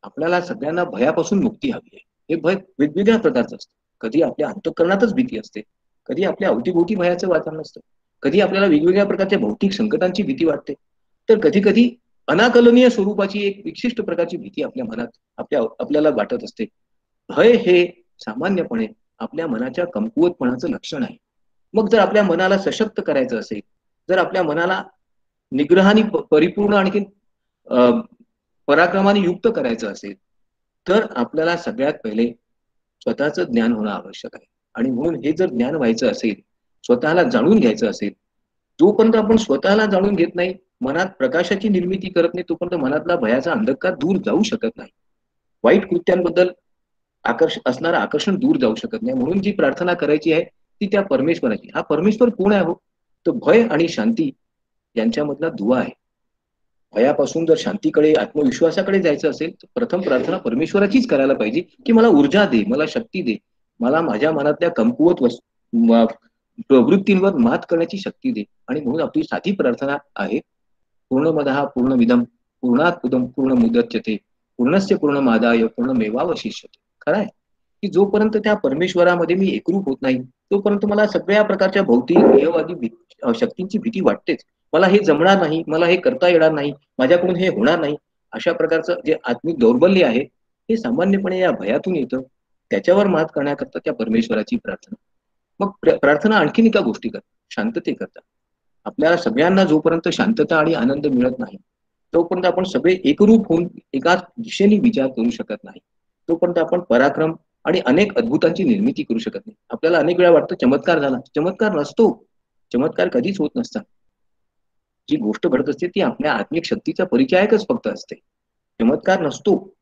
आपल्याला सगळ्यांना भयापासून मुक्ती हवी आहे. हे भय वेगवेगळ्या प्रकारचं असतं. कधी आपल्या अंतःकरणातच भीती असते, कधी आपल्या अवतीभोवती भयाचं वातावरण असतं, कधी आपल्याला वेगवेगळ्या प्रकारच्या भौतिक संकटांची भीती वाटते, तर कधी कधी अनाकलनीय स्वरूपाची एक विशिष्ट प्रकारची भीती आपल्या मनात आपल्याला वाटत असते. भय हे सामान्यपणे आपल्या मनाच्या कमकुवतपणाचं लक्षण आहे. मग जर आपल्या मनाला सशक्त करायचं असेल, जर आपल्या मनाला निग्रहाने परिपूर्ण आणखी पराक्रमाने युक्त करायचं असेल, तर आपल्याला सगळ्यात पहिले स्वतःचं ज्ञान होणं आवश्यक आहे. आणि म्हणून हे जर ज्ञान व्हायचं असेल, स्वतःला जाणून घ्यायचं असेल, जोपर्यंत आपण स्वतःला जाणून घेत नाही, मनात प्रकाशाची निर्मिती करत नाही, तोपर्यंत मनातला भयाचा अंधकार दूर जाऊ शकत नाही. वाईट कृत्यांबद्दल असणारं आकर्षण दूर जाऊ शकत नाही. म्हणून जी प्रार्थना करायची आहे ती त्या परमेश्वराची. हा परमेश्वर कोण आहे हो? तो भय आणि शांती यांच्यामधला दुवा आहे. भयापासून जर शांतीकडे, आत्मविश्वासाकडे जायचं असेल तर प्रथम प्रार्थना परमेश्वराचीच करायला पाहिजे, की मला ऊर्जा दे, मला शक्ती दे, मला माझ्या मनातल्या कमकुवत प्रवृत्तींवर मात करण्याची शक्ती दे. आणि म्हणून आपली साधी प्रार्थना आहे, पूर्णमदः पूर्णमिदं पूर्णात् पूर्णमुदच्यते पूर्णस्य पूर्णमादाय पूर्णमेवावशिष्यते. खरं आहे की जोपर्यंत त्या परमेश्वरामध्ये मी एकरूप होत नाही, तोपर्यंत मला सगळ्या प्रकारच्या भौतिक देहवादी शक्तींची भीती वाटतेच. मला हे जमणार नाही, मला हे करता येणार नाही, माझ्याकडून हे होणार नाही, अशा प्रकारचं जे आत्मिक दौर्बल्य आहे हे सामान्यपणे या भयातून येतं. त्याच्यावर मात करण्याकरता त्या परमेश्वराची प्रार्थना. मग प्रार्थना आणखीन एका गोष्टी करतात, शांतते करतात. आपल्याला सगळ्यांना जोपर्यंत शांतता आणि आनंद मिळत नाही, तोपर्यंत आपण सगळे एकरूप होऊन एकाच दिशेने विचार करू शकत नाही, तोपर्यंत आपण पराक्रम आणि अनेक अद्भुतांची निर्मिती करू शकत नाही. आपल्याला अनेक वेळा वाटतं चमत्कार झाला, चमत्कार नसतो. चमत्कार कधीच होत नसतात. जी गोष्ट घडत असते ती आपल्या आत्मिक शक्तीचा परिचायकच फक्त असते, चमत्कार नसतो.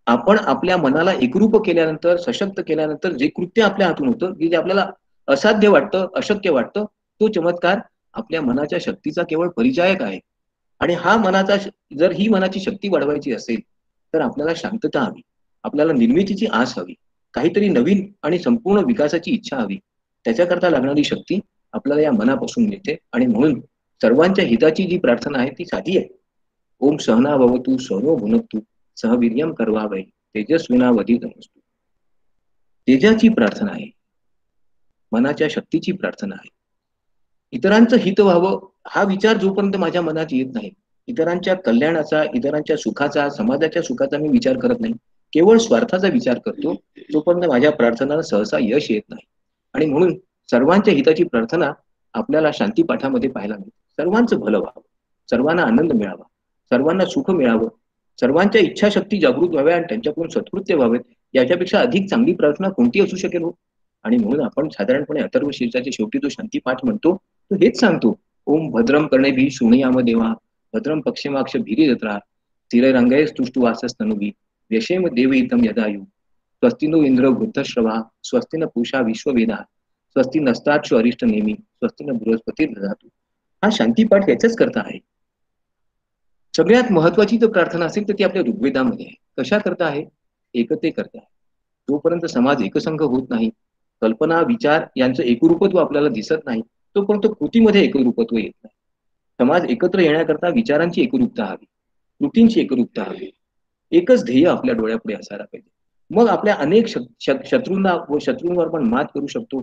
आपण आपल्या मनाला एकरूप केल्यानंतर, सशक्त केल्यानंतर जे कृत्य आपल्या हातून होतं, की जे आपल्याला असाध्य वाटतं, अशक्य वाटतं, तो चमत्कार आपल्या मनाच्या शक्तीचा केवळ परिचायक आहे. आणि हा मनाचा जर ही मनाची शक्ती वाढवायची असेल तर आपल्याला शांतता हवी, आपल्याला निर्मितीची आस हवी, काहीतरी नवीन आणि संपूर्ण विकासाची इच्छा हवी. त्याच्याकरता लागणारी शक्ती आपल्याला या मनापासून मिळते. आणि म्हणून सर्वांच्या हिताची जी प्रार्थना आहे ती साधी आहे. ओम सहना भवतु सहनो भुनक्तु सहवीर्यम करवावै तेजस्विनावधीतमस्तु. तेजाची प्रार्थना आहे, मनाच्या शक्तीची प्रार्थना आहे. इतरांचं हित व्हावं हा विचार जोपर्यंत माझ्या मनात येत नाही, इतरांच्या कल्याणाचा, इतरांच्या सुखाचा, समाजाच्या सुखाचा मी विचार करत नाही, केवळ स्वार्थाचा विचार करतो, तोपर्यंत माझ्या प्रार्थनाला सहसा यश येत नाही. आणि म्हणून सर्वांच्या हिताची प्रार्थना आपल्याला शांतीपाठामध्ये पाहायला मिळते. सर्वांचं भलं व्हावं, सर्वांना आनंद मिळावा, सर्वांना सुख मिळावं, सर्वांच्या इच्छाशक्ती जागृत व्हाव्या आणि त्यांच्याकडून सत्कृत्य व्हावेत, याच्यापेक्षा अधिक चांगली प्रार्थना कोणती असू शकेल हो? आणि म्हणून आपण साधारणपणे अथर्व शीर्षाच्या शेवटी जो शांतीपाठ म्हणतो तो हेच सांगतो, ओम भद्रम कर्णेभिः शृणुयाम देवा भद्रम पक्षिमाक्ष भीरिदत्रा स्थिरैरङ्गैस्तुष्टुवासस्तनूभिः व्यशेम देवहितं यदायु स्वस्ति नो इंद्र वृद्धश्रवा स्वस्ति न पूषा विश्ववेदा स्वस्ति नस्ताक्षु अरिष्ट नेमी स्वस्ति न बृहस्पती दधातु. हा शांतीपाठ याच्याच करता आहे. सगळ्यात महत्वाची जर प्रार्थना असेल तर ती आपल्या ऋग्वेदामध्ये आहे. कशा करता आहे? एकते करता आहे. जोपर्यंत समाज एकसंघ होत नाही, कल्पना विचार यांचं एकरूपत्व आपल्याला दिसत नाही, तोपर्यंत कृतीमध्ये एकरूपत्व येत नाही. समाज एकत्र येण्याकरता विचारांची एकरूपता हवी, कृतींची एकरूपता हवी, एकच ध्येय आपल्या डोळ्यापुढे असायला पाहिजे. मग आपल्या अनेक शत्रूंना व शत्रूंवर पण मात करू शकतो.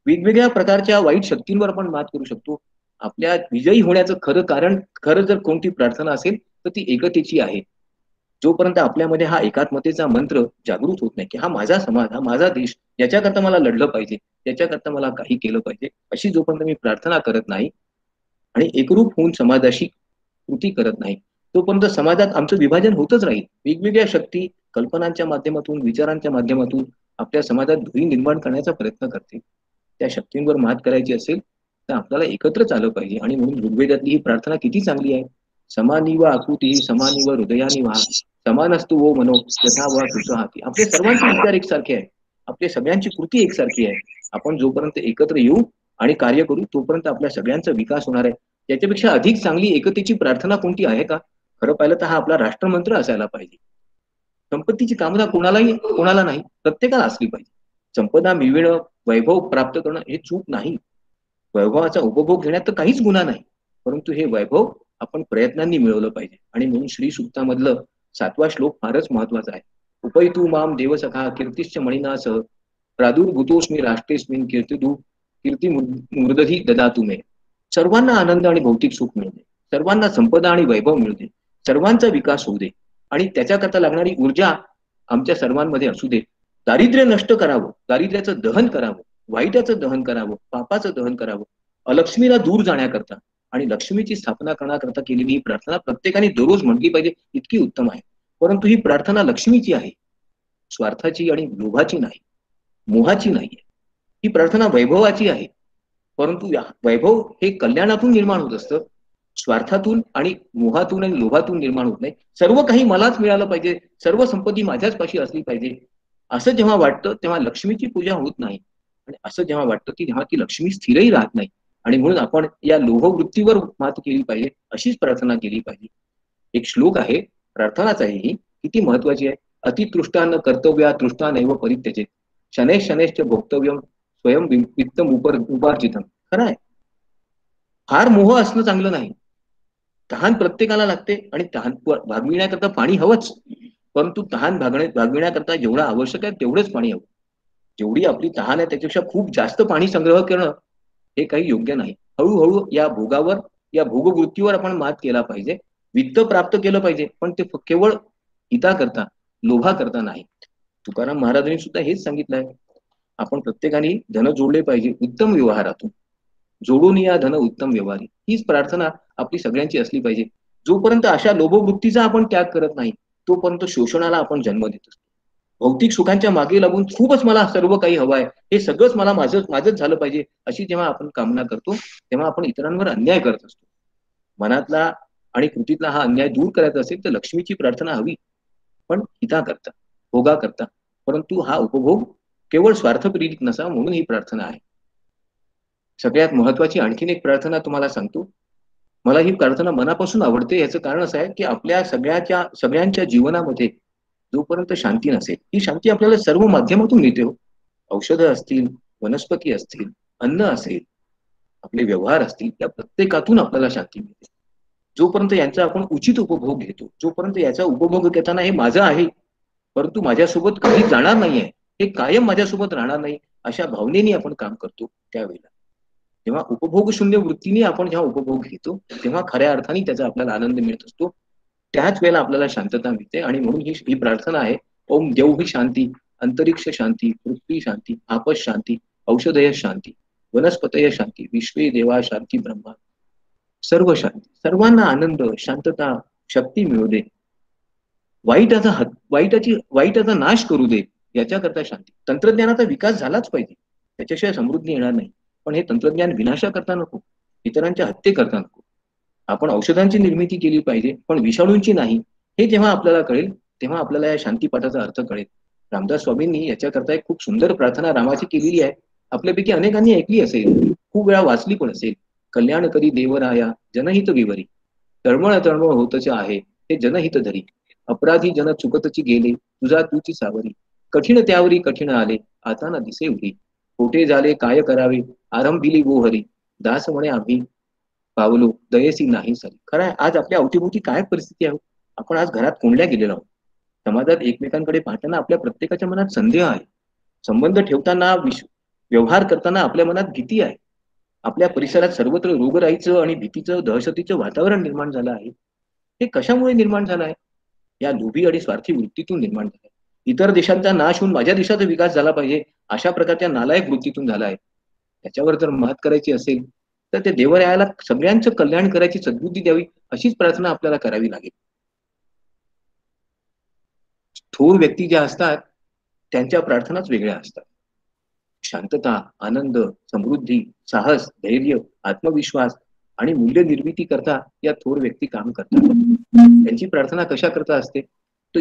वेगवेगळ्या प्रकारच्या वाईट शक्तींवर पण मात करू शकतो. आपल्या विजयी होण्याचं खरं जर कोणती प्रार्थना असेल तर ती एकतेची आहे. जोपर्यंत आपल्यामध्ये हा एकात्मतेचा मंत्र जागृत होत नाही की हा माझा समाज, हा माझा देश, याच्याकरता मला लढलं पाहिजे, याच्याकरता मला काही केलं पाहिजे, अशी जोपर्यंत मी प्रार्थना करत नाही आणि एकरूप होऊन समाजाशी कृती करत नाही, तोपर्यंत समाजात आमचं विभाजन होतच राहील. वेगवेगळ्या शक्ती कल्पनांच्या माध्यमातून, विचारांच्या माध्यमातून आपल्या समाजात धुरी निर्माण करण्याचा प्रयत्न करते. त्या शक्तींवर मात करायची असेल तर आपल्याला एकत्रच आलं पाहिजे. आणि म्हणून ऋग्वेदातली ही प्रार्थना किती चांगली आहे. समानीव आकृती समानीव हृदयानी वा समानस्तु वो मनो यथा वा सुसहाती. आपले सर्वांचे विचार एकसारखे आहे, आपले सगळ्यांची कृती एकसारखी आहे. आपण जोपर्यंत एकत्र येऊ आणि कार्य करू तोपर्यंत आपल्या सगळ्यांचा विकास होणार आहे. त्याच्यापेक्षा अधिक चांगली एकतेची प्रार्थना कोणती आहे का? खरं पाहिलं तर हा आपला राष्ट्रमंत्र असायला पाहिजे. संपत्तीची कामना कोणाला नाही, प्रत्येकाला असली पाहिजे. संपदा मिळवणं, वैभव प्राप्त करणं हे चूक नाही. वैभवाचा उपभोग घेण्यात तर काहीच गुन्हा नाही, परंतु हे वैभव आपण प्रयत्नांनी मिळवलं पाहिजे. आणि म्हणून श्री सुक्तामधलं 7वा श्लोक फारच महत्वाचा आहे. उपैतु माम देवसखा कीर्तिश्च मणिनासह प्रादुर्भूतोस्मी राष्ट्रेस्मिन कीर्ती मृदधी ददातु मे. सर्वांना आनंद आणि भौतिक सुख मिळू दे, सर्वांना संपदा आणि वैभव मिळू दे, सर्वांचा विकास होऊ दे आणि त्याच्याकरता लागणारी ऊर्जा आमच्या सर्वांमध्ये असू दे. दारिद्र्य नष्ट करावं, दारिद्र्याचं दहन करावं, वाईटाचं दहन करावं, पापाचं दहन करावं, अलक्ष्मीला दूर जाण्याकरता आणि लक्ष्मीची स्थापना करण्याकरता केलेली ही प्रार्थना प्रत्येकाने दररोज म्हटली पाहिजे. इतकी उत्तम आहे. परंतु ही प्रार्थना लक्ष्मीची आहे, स्वार्थाची आणि लोभाची नाही, मोहाची नाही. ही प्रार्थना वैभवाची आहे, परंतु वैभव हे कल्याणातून निर्माण होत असतं, स्वार्थातून आणि मोहातून आणि लोभातून निर्माण होत नाही. सर्व काही मलाच मिळालं पाहिजे, सर्व संपत्ती माझ्याच पाशी असली पाहिजे, असं जेव्हा वाटतं तेव्हा लक्ष्मीची पूजा होत नाही. आणि असं जेव्हा वाटतं की जेव्हा ती लक्ष्मी स्थिरही राहत नाही. आणि म्हणून आपण या लोभवृत्तीवर मात केली पाहिजे, अशीच प्रार्थना केली पाहिजे. एक श्लोक आहे, प्रार्थनाच आहे ही, किती महत्वाची आहे. अतितृष्टान कर्तव्या तृष्टा नैव परित्यजेत शनैः शनैश्च भोक्तव्यम स्वयं वित्तम उपार्जितम. खरं आहे, फार मोह असणं चांगलं नाही. तहान प्रत्येकाला लागते आणि तहान भागविण्याकरता पाणी हवंच, परंतु तहान भागविण्याकरता जेवढं आवश्यक आहे तेवढंच पाणी हवं. जेवढी आपली तहान आहे त्याच्यापेक्षा खूप जास्त पाणी संग्रह करणं हे काही योग्य नाही. हळूहळू या भोगावर, या भोगवृत्तीवर आपण मात केला पाहिजे. वित्त प्राप्त केलं पाहिजे, पण ते केवळ हिता करता, लोभा करता नाही. तुकाराम महाराजांनी सुद्धा हेच सांगितलंय. आपण प्रत्येकाने धन जोडले पाहिजे उत्तम व्यवहारातून. जोडून या धन उत्तम व्यवहारी, हीच प्रार्थना आपली सगळ्यांची असली पाहिजे. जोपर्यंत अशा लोभवृत्तीचा आपण त्याग करत नाही तोपर्यंत शोषणाला आपण जन्म देत असतो. भौतिक सुखांच्या मागे लागून खूपच मला सर्व काही हवं आहे, हे सगळंच मला माझंच झालं पाहिजे, अशी जेव्हा आपण कामना करतो तेव्हा आपण इतरांवर अन्याय करत असतो. मनातला आणि कृतीतला हा अन्याय दूर करायचा असेल तर लक्ष्मीची प्रार्थना हवी, पण हिता करता, भोगा करता. परंतु हा उपभोग केवळ स्वार्थप्रेरित नसावा म्हणून ही प्रार्थना आहे. सगळ्यात महत्वाची आणखीन एक प्रार्थना तुम्हाला सांगतो. मला ही प्रार्थना मनापासून आवडते. याचं कारण असं आहे की आपल्या सगळ्यांच्या जीवनामध्ये जोपर्यंत शांती नसेल, ही शांती आपल्याला सर्व माध्यमातून मिळते हो. औषधं असतील, वनस्पती असतील, अन्न असेल, आपले व्यवहार असतील, त्या प्रत्येकातून आपल्याला शांती मिळते. जोपर्यंत यांचा आपण उचित उपभोग घेतो, जोपर्यंत याचा उपभोग घेताना हे माझं आहे परंतु माझ्यासोबत काही जाणार नाहीये, हे कायम माझ्यासोबत राहणार नाही, अशा भावनेने आपण काम करतो, त्यावेळेला जेव्हा उपभोग शून्य वृत्तीने आपण जेव्हा उपभोग घेतो तेव्हा खऱ्या अर्थाने त्याचा आपल्याला आनंद मिळत असतो. त्याच वेळेला आपल्याला शांतता मिळते. आणि म्हणून ही प्रार्थना आहे. ओम देवही शांती, अंतरिक्ष शांती, पृथ्वी शांती, आपस शांती, औषधय शांती, वनस्पतय शांती, विश्वे देवा शांती ब्रह्मा. सर्व शांती, सर्वांना आनंद, शांतता, शक्ती मिळू दे. वाईटाचा नाश करू दे, याच्याकरता शांती. तंत्रज्ञानाचा विकास झालाच पाहिजे, त्याच्याशिवाय समृद्धी येणार नाही. पण हे तंत्रज्ञान विनाशा करता नको, इतरांच्या हत्ये करता नको. आपण औषधांची निर्मिती केली पाहिजे, पण विषाणूंची नाही. हे जेव्हा आपल्याला कळेल तेव्हा आपल्याला या शांतीपाठाचा अर्थ कळेल. रामदास स्वामींनी याच्याकरता एक खूप सुंदर प्रार्थना रामाची केलेली आहे. आपल्यापैकी अनेकांनी ऐकली असेल, खूप वेळा वाचली पण असेल. कल्याण करी देवराया जनहित विवरी, तळमळ तळमळ होतच आहे हे जनहित धरी. अपराधी जन चुकतची गेले तुझा तूची सावरी, कठीण त्यावरी कठीण आले आता ना दिसे उरी. खोटे झाले काय करावे आरंभिली वो हरी, दास म्हणे आम्ही पावलो दयेसी नाही सारी. खरं आहे, आज आपल्या अवतीभोवती काय परिस्थिती आहे. आपण आज घरात कोंडल्या गेलेलो आहोत. समाजात एकमेकांकडे पाहताना आपल्या प्रत्येकाच्या मनात संदेह आहे. संबंध ठेवताना व्यवहार करताना आपल्या मनात भीती आहे. आपल्या परिसरात सर्वत्र रोगराईचं आणि भीतीचं दहशतीचं वातावरण निर्माण झालं आहे. हे कशामुळे निर्माण झालं आहे? या लोभी आणि स्वार्थी वृत्तीतून निर्माण झालं आहे. इतर देशांचा नाश होऊन माझ्या देशाचा विकास झाला पाहिजे अशा प्रकारच्या नालायक वृत्तीतून झाला आहे. त्याच्यावर जर मात करायची असेल तर ते देवरायाला सगळ्यांचं कल्याण करायची सद्बुद्धी द्यावी अशीच प्रार्थना आपल्याला करावी लागेल. थोर व्यक्ती ज्या असतात त्यांच्या प्रार्थनाच वेगळ्या असतात. शांतता, आनंद, समृद्धी, साहस, धैर्य, आत्मविश्वास आणि मूल्य निर्मिती करता या थोर व्यक्ती काम करतात. त्यांची प्रार्थना कशा करता असते? तो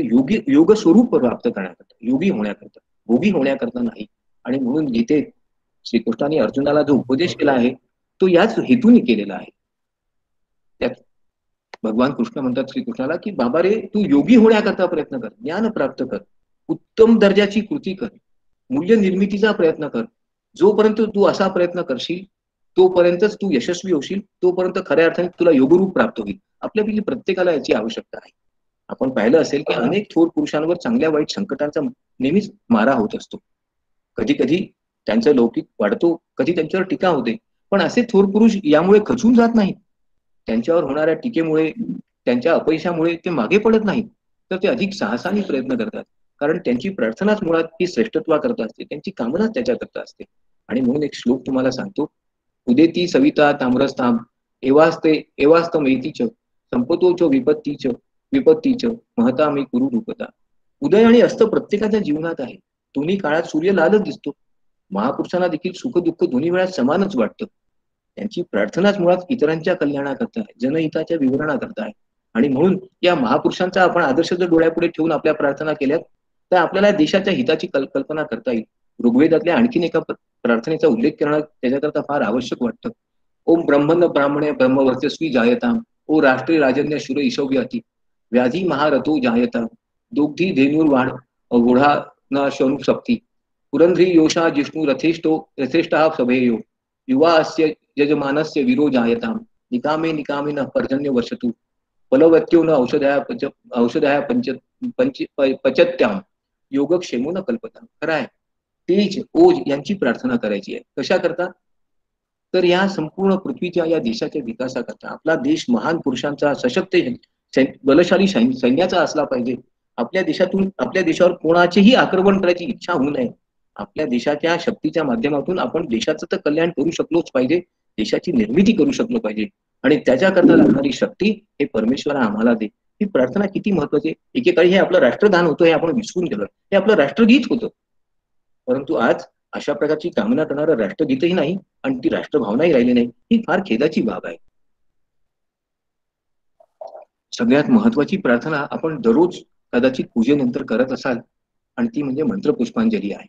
योग स्वरूप प्राप्त करण्याकरता, योगी होण्याकरता, भोगी होण्याकरता नाही. आणि म्हणून गीतेत श्रीकृष्णाने अर्जुनाला जो उपदेश केला आहे तो याच हेतूने केलेला आहे. त्यात भगवान कृष्ण म्हणतात श्रीकृष्णाला की बाबा रे, तू योगी होण्याकरता प्रयत्न कर, ज्ञान प्राप्त कर, उत्तम दर्जाची कृती कर, मूल्य निर्मितीचा प्रयत्न कर. जोपर्यंत तू असा प्रयत्न करशील तोपर्यंतच तू यशस्वी होशील, तोपर्यंत खऱ्या अर्थाने तुला योगरूप प्राप्त होईल. आपल्यापैकी प्रत्येकाला याची आवश्यकता आहे. आपण पाहिलं असेल की अनेक थोर पुरुषांवर चांगल्या वाईट संकटांचा नेहमीच मारा होत असतो. कधी कधी त्यांचा लौकिक वाढतो, कधी त्यांच्यावर टीका होते. पण असे थोर पुरुष यामुळे खचून जात नाहीत. त्यांच्यावर होणाऱ्या टीकेमुळे, त्यांच्या अपयशामुळे ते मागे पडत नाहीत, तर ते अधिक साहसाने प्रयत्न करतात. कारण त्यांची प्रार्थनाच मुळात ही श्रेष्ठत्वा करता असते, त्यांची कामनाच त्याच्या करता असते. आणि म्हणून एक श्लोक तुम्हाला सांगतो. उदेती सविता ताम्रस्ताम एवास्त मेतीच संपतोच विपत्तीच महता मी कुरु रूपता. उदय आणि अस्त प्रत्येकाच्या जीवनात आहे. दोन्ही काळात सूर्य लालच दिसतो. महापुरुषांना देखील सुख दुःख दोन्ही वेळात समानच वाटतं. त्यांची प्रार्थनाच मुळात इतरांच्या कल्याणाकरता आहे, जनहिताच्या विवरणाकरता आहे. आणि म्हणून या महापुरुषांचा आपण आदर्श जर डोळ्यापुढे ठेवून आपल्या प्रार्थना केल्यात तर आपल्याला देशाच्या हिताची कल्पना करता येईल. ऋग्वेदातल्या आणखीन एका प्रार्थनेचा उल्लेख करणं त्याच्याकरता फार आवश्यक वाटतं. ओम ब्रह्मन ब्राह्मणे ब्रह्मवर्चस्वी जायताम, ओ राष्ट्रीय राजन्य शुर ईशव्याती, व्याधी महारथो जायताम, दोग्धी धेनुर्वाण गुढा न शनु शक्ती, पुरंध्री योषा जिष्णू रथेष्टा सभेयो, युवा अस्य यजमानस्य विरो जायताम, निकामे निकामे न पर्जन्य वर्षतु, फलवत्यो न औषधाया पचत्याम, योगक्षेमो न कल्पताम. खरं आहे, तेज ओज यांची प्रार्थना करायची आहे. कशा करता? तर या संपूर्ण पृथ्वीच्या या देशाच्या विकासाकरता. आपला देश महान पुरुषांचा, सशक्त बलशाली सैन्याचा असला पाहिजे. आपल्या देशावर कोणाचेही आक्रमण करायची इच्छा होऊ नये. आपल्या देशाच्या शक्तीच्या माध्यमातून आपण देशाचं तर कल्याण करू शकलोच पाहिजे, देशाची निर्मिती करू शकलो पाहिजे. आणि त्याच्याकरता लागणारी शक्ती हे परमेश्वरा आम्हाला दे. ही प्रार्थना किती महत्वाची आहे. एकेकाळी हे आपलं राष्ट्रदान होतं, हे आपण विसरून गेलो. हे आपलं राष्ट्रगीत होतं. परंतु आज अशा प्रकारची कामना करणारं राष्ट्रगीतही नाही आणि ती राष्ट्रभावनाही राहिली नाही. ही फार खेदाची बाब आहे. सगळ्यात महत्वाची प्रार्थना आपण दररोज कदाचित पूजेनंतर करत असाल आणि ती म्हणजे मंत्रपुष्पांजली आहे.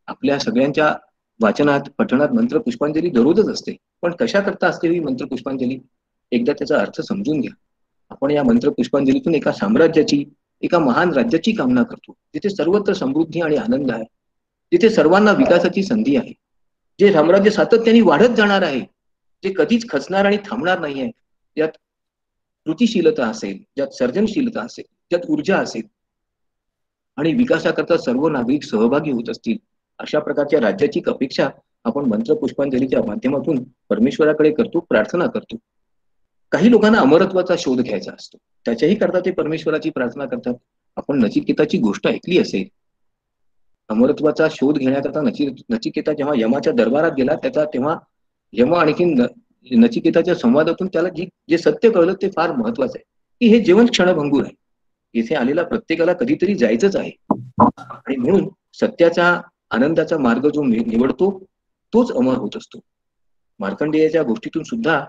आपल्या सगळ्यांच्या वाचनात पठणात मंत्रपुष्पांजली दररोजच असते. पण कशा करता असते ही मंत्रपुष्पांजली? एकदा त्याचा अर्थ समजून घ्या. आपण या मंत्रपुष्पांजलीतून एका साम्राज्याची, एका महान राज्याची कामना करतो, जिथे सर्वत्र समृद्धी आणि आनंद आहे, जिथे सर्वांना विकासाची संधी आहे, जे साम्राज्य सातत्याने वाढत जाणार आहे, जे कधीच खचणार आणि थांबणार नाही आहे, ज्यात कृतिशीलता असेल, ज्यात सर्जनशीलता असेल, ज्यात ऊर्जा असेल आणि विकासाकरता सर्व नागरिक सहभागी होत असतील, अशा प्रकारच्या राज्याची अपेक्षा आपण मंत्रपुष्पांजलीच्या माध्यमातून परमेश्वराकडे करतो, प्रार्थना करतो. काही लोकांना अमरत्वाचा शोध घ्यायचा असतो, त्याच्याही करता ते परमेश्वराची प्रार्थना करतात. आपण नचिकेताची गोष्ट ऐकली असेल. अमरत्वाचा शोध घेण्याकरता नचिकेता जेव्हा यमाच्या दरबारात गेला, तेव्हा यम आणखीन नचिकेताच्या संवादातून त्याला जे सत्य कळलं ते फार महत्वाचं आहे की हे जीवन क्षणभंगूर आहे. इथे आलेला प्रत्येकाला कधीतरी जायचंच आहे. आणि म्हणून सत्याचा, आनंदाचा मार्ग जो निवडतो तोच अमर होत असतो. मार्कंडेयाच्या गोष्टीतून सुद्धा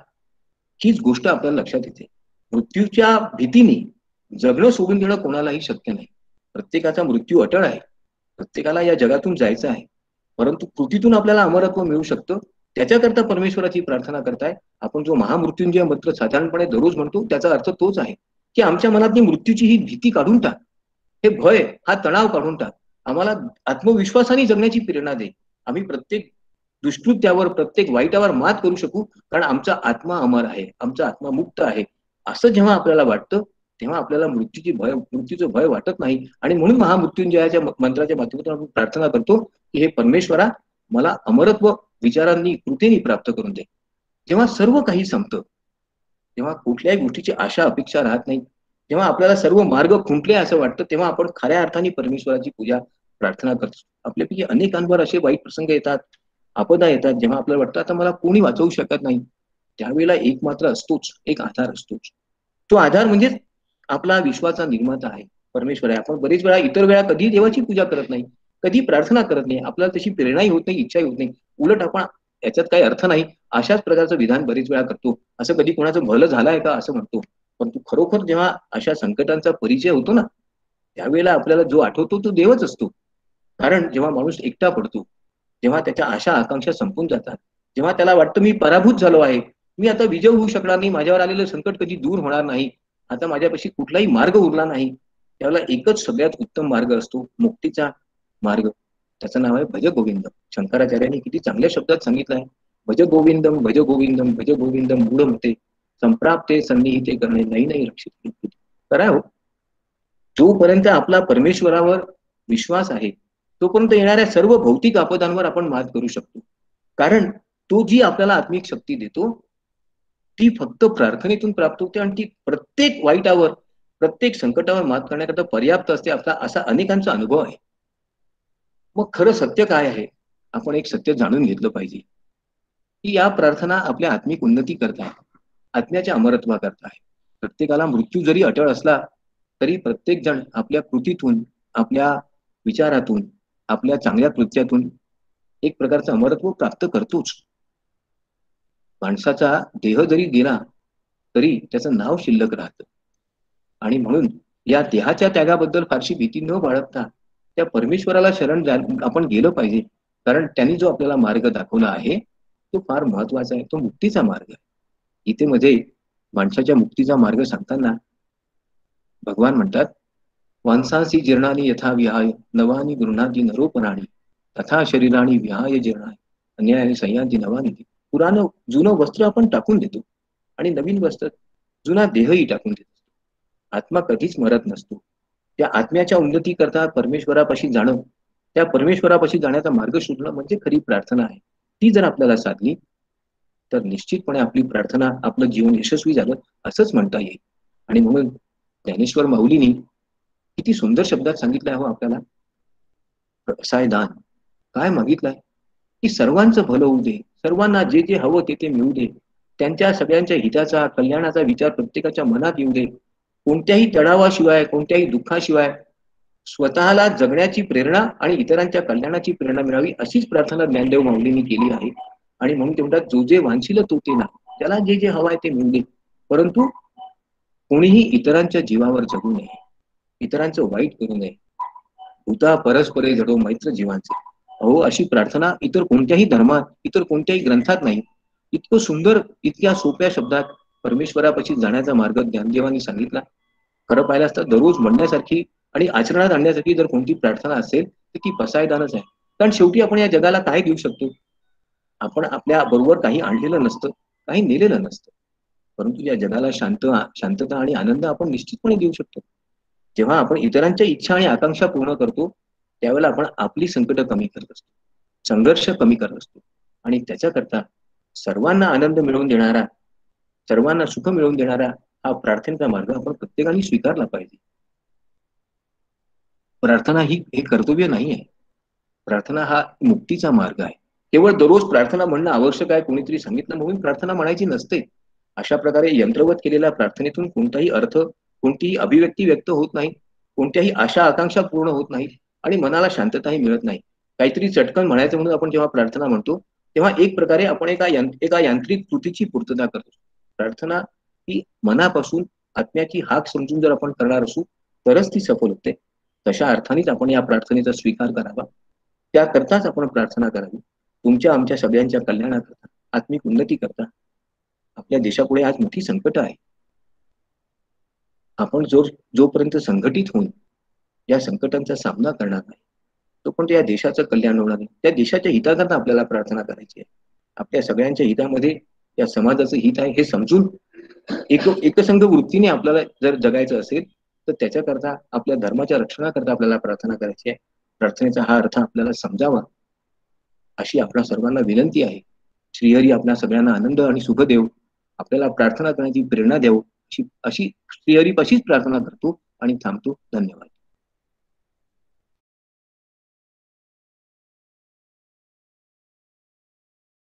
हीच गोष्ट आपल्याला लक्षात येते. मृत्यूच्या भीतीने जगणं सोडून देणं कोणालाही शक्य नाही. प्रत्येकाचा मृत्यू अटळ आहे. प्रत्येकाला या जगातून जायचं आहे. परंतु कृतीतून आपल्याला अमरत्व मिळू शकतं. त्याच्याकरता परमेश्वराची प्रार्थना करताय. आपण जो महामृत्युंजय मंत्र साधारणपणे दररोज म्हणतो त्याचा अर्थ तोच आहे, की आमच्या मनातली मृत्यूची ही भीती काढून टाक. हे भय, हा तणाव काढून टाक. आम्हाला आत्मविश्वासाने जगण्याची प्रेरणा दे. आम्ही प्रत्येक दुष्कृत्यावर, प्रत्येक वाईटावर मात करू शकू, कारण आमचा आत्मा अमर आहे, आमचा आत्मा मुक्त आहे. असं जेव्हा आपल्याला वाटतं, तेव्हा आपल्याला मृत्यूचं भय वाटत नाही. आणि म्हणून महामृत्युंजयाच्या मंत्राच्या माध्यमातून आपण प्रार्थना करतो, की हे परमेश्वरा, मला अमरत्व विचारांनी, कृतीने प्राप्त करून दे. जेव्हा सर्व काही संपतं, तेव्हा कुठल्याही गोष्टीची आशा अपेक्षा राहत नाही, जेव्हा आपल्याला सर्व मार्ग खुंटले असं वाटतं, तेव्हा आपण खऱ्या अर्थाने परमेश्वराची पूजा, प्रार्थना करतो. आपल्यापैकी अनेकांवर असे वाईट प्रसंग येतात, आपदा येतात, जेव्हा आपल्याला वाटतं आता मला कोणी वाचवू शकत नाही. त्यावेळेला एक मात्र असतोच, एक आधार असतोच. तो आधार म्हणजे आपला विश्वाचा निर्माता आहे, परमेश्वर आहे. आपण बरेच वेळा, इतर वेळा कधी देवाची पूजा करत नाही, कधी प्रार्थना करत नाही, आपल्याला तशी प्रेरणाही होत नाही, इच्छाही होत नाही. उलट आपण याच्यात काही अर्थ नाही अशाच प्रकारचं विधान बरेच वेळा करतो. असं कधी कोणाचं भलं झालंय का असं म्हणतो. परंतु खरोखर जेव्हा अशा संकटांचा परिचय होतो ना, त्यावेळेला आपल्याला जो आठवतो तो देवच असतो. कारण जेव्हा माणूस एकटा पडतो, जेव्हा त्याच्या आशा आकांक्षा संपून जातात, जेव्हा त्याला वाटतं मी पराभूत झालो आहे, मी आता विजय होऊ शकणार नाही, माझ्यावर आलेलं संकट कधी दूर होणार नाही, आता माझ्यापाशी कुठलाही मार्ग उरला नाही, त्यावेळेला एकच सगळ्यात उत्तम मार्ग असतो, मुक्तीचा मार्ग. त्याचं नाव आहे भज गोविंदम. शंकराचार्यांनी किती चांगल्या शब्दात सांगितलं आहे, भज गोविंदम भज गोविंदम भज गोविंदम मूढमते संप्राप्ते सन्निहिते करणे नाही नाही रक्षित. करा हो. जोपर्यंत आपला परमेश्वरावर विश्वास आहे, तोपर्यंत येणाऱ्या सर्व भौतिक आपदांवर आपण मात करू शकतो. कारण तो जी आपल्याला आत्मिक शक्ती देतो, ती फक्त प्रार्थनेतून प्राप्त होते. आणि ती प्रत्येक वाईटावर, प्रत्येक संकटावर मात करण्याकरता पर्याप्त असते. आपला असा अनेकांचा अनुभव आहे. मग खरं सत्य काय आहे, आपण एक सत्य जाणून घेतलं पाहिजे, की या प्रार्थना आपल्या आत्मिक उन्नती करताय, आत्म्याच्या अमरत्वा करताय. प्रत्येकाला मृत्यू जरी अटळ असला, तरी प्रत्येक जण आपल्या कृतीतून, आपल्या विचारातून, आपल्या चांगल्या कृत्यातून एक प्रकारचं अमरत्व प्राप्त करतोच. माणसाचा देह जरी गेला, तरी त्याचं नाव शिल्लक राहतं. आणि म्हणून या देहाच्या त्यागाबद्दल फारशी भीती न बाळगता त्या परमेश्वराला आपण गेलं पाहिजे. कारण त्यांनी जो आपल्याला मार्ग दाखवला आहे, तो फार महत्वाचा आहे. तो मुक्तीचा मार्ग आहे. गीतेमध्ये माणसाच्या मुक्तीचा मार्ग सांगताना भगवान म्हणतात, वांसांसी जीर्णानी यथा विहाय नवानी गृह्णाती नरोपराणी तथा शरीराणी विहाय जीर्णाय अन्यायाने संयाती नवानी. पुरानं जुनं वस्त्र आपण टाकून देतो आणि नवीन वस्त्र, जुना देहही टाकून देतो. आत्मा कधीच मरत नसतो. त्या आत्म्याच्या उन्नती करता परमेश्वरापाशी जाणं, त्या परमेश्वरापाशी जाण्याचा मार्ग शोधणं म्हणजे खरी प्रार्थना आहे. ती जर आपल्याला साधली, तर निश्चितपणे आपली प्रार्थना, आपलं जीवन यशस्वी झालं असंच म्हणता येईल. आणि म्हणून ज्ञानेश्वर माऊलींनी किती सुंदर शब्दात सांगितलंय हो आपल्याला, व्यवसाय दान काय मागितलंय, की सर्वांचं भलं होऊ दे, सर्वांना जे जे हवं ते ते मिळू दे, त्यांच्या सगळ्यांच्या हिताचा, कल्याणाचा विचार प्रत्येकाच्या मनात येऊ दे. कोणत्याही तणावाशिवाय, कोणत्याही दुःखाशिवाय स्वतःला जगण्याची प्रेरणा आणि इतरांच्या कल्याणाची प्रेरणा मिळावी, अशीच प्रार्थना ज्ञानदेव माऊलींनी केली आहे. आणि म्हणून तेवढा जो जे वांछील तो ते ना, त्याला जे जे हवंय ते मिळू दे, परंतु कोणीही इतरांच्या जीवावर जगू नये, इतरांचं वाईट करू नये. भूता परस्परे जडो मैत्र जीवांचे. अहो, अशी प्रार्थना इतर कोणत्याही धर्मात, इतर कोणत्याही ग्रंथात नाही. इतकं सुंदर, इतक्या सोप्या शब्दात परमेश्वरापाशी जाण्याचा मार्ग ज्ञानदेवांनी सांगितला. खरं पाहिलं असतं दररोज म्हणण्यासारखी आणि आचरणात आणण्यासाठी जर कोणती प्रार्थना असेल तर ती पसायदानच आहे. कारण शेवटी आपण या जगाला काय देऊ शकतो? आपण आपल्या बरोबर काही आणलेलं नसतं, काही नेलेलं नसतं. परंतु या जगाला शांतता आणि आनंद आपण निश्चितपणे देऊ शकतो. जेव्हा आपण इतरांच्या इच्छा आणि आकांक्षा पूर्ण करतो, त्यावेळेला आपण आपली संकट कमी करत असतो, संघर्ष कमी करत असतो. आणि त्याच्याकरता सर्वांना आनंद मिळवून देणारा, सर्वांना सुख मिळवून देणारा हा प्रार्थनेचा मार्ग आपण प्रत्येकाने स्वीकारला पाहिजे. प्रार्थना ही हे कर्तव्य नाही आहे. प्रार्थना हा मुक्तीचा मार्ग आहे. केवळ दररोज प्रार्थना म्हणणं आवश्यक आहे, कोणीतरी सांगितलं म्हणून प्रार्थना म्हणायची नसते. अशा प्रकारे यंत्रवत केलेल्या प्रार्थनेतून कोणताही अर्थ, कोणतीही अभिव्यक्ती व्यक्त होत नाही, कोणत्याही आशा आकांक्षा पूर्ण होत नाही आणि मनाला शांतताही मिळत नाही. काहीतरी चटकन म्हणायचं म्हणून आपण जेव्हा प्रार्थना म्हणतो, तेव्हा एक प्रकारे आपण एका यांत्रिक कृतीची पूर्तता करतो. प्रार्थना ही मनापासून आत्म्याची हाक समजून जर आपण करणार असू, तरच ती सफल होते. तशा अर्थानेच आपण या प्रार्थनेचा स्वीकार करावा. त्याकरताच आपण प्रार्थना करावी. तुमच्या आमच्या सगळ्यांच्या कल्याणाकरता, आत्मिक उन्नती करता. आपल्या देशापुढे आज मोठी संकट आहे. आपण जोपर्यंत संघटित होऊन या संकटांचा सामना करणार नाही, तोपर्यंत या देशाचं कल्याण होणार नाही. त्या देशाच्या हिताकरता आपल्याला प्रार्थना करायची आहे. आपल्या सगळ्यांच्या हितामध्ये या समाजाचं हित आहे हे समजून एकसंघ वृत्तीने आपल्याला जर जगायचं असेल तर त्याच्याकरता आपल्या धर्माच्या रक्षणाकरता आपल्याला प्रार्थना करायची आहे. प्रार्थनेचा हा अर्थ आपल्याला समजावा अशी आपल्या सर्वांना विनंती आहे. श्रीहरी आपल्या सगळ्यांना आनंद आणि सुख देव. आपल्याला प्रार्थना करण्याची प्रेरणा द्यावं अशी श्रीहरीपाशीच प्रार्थना करतो आणि थांबतो. धन्यवाद.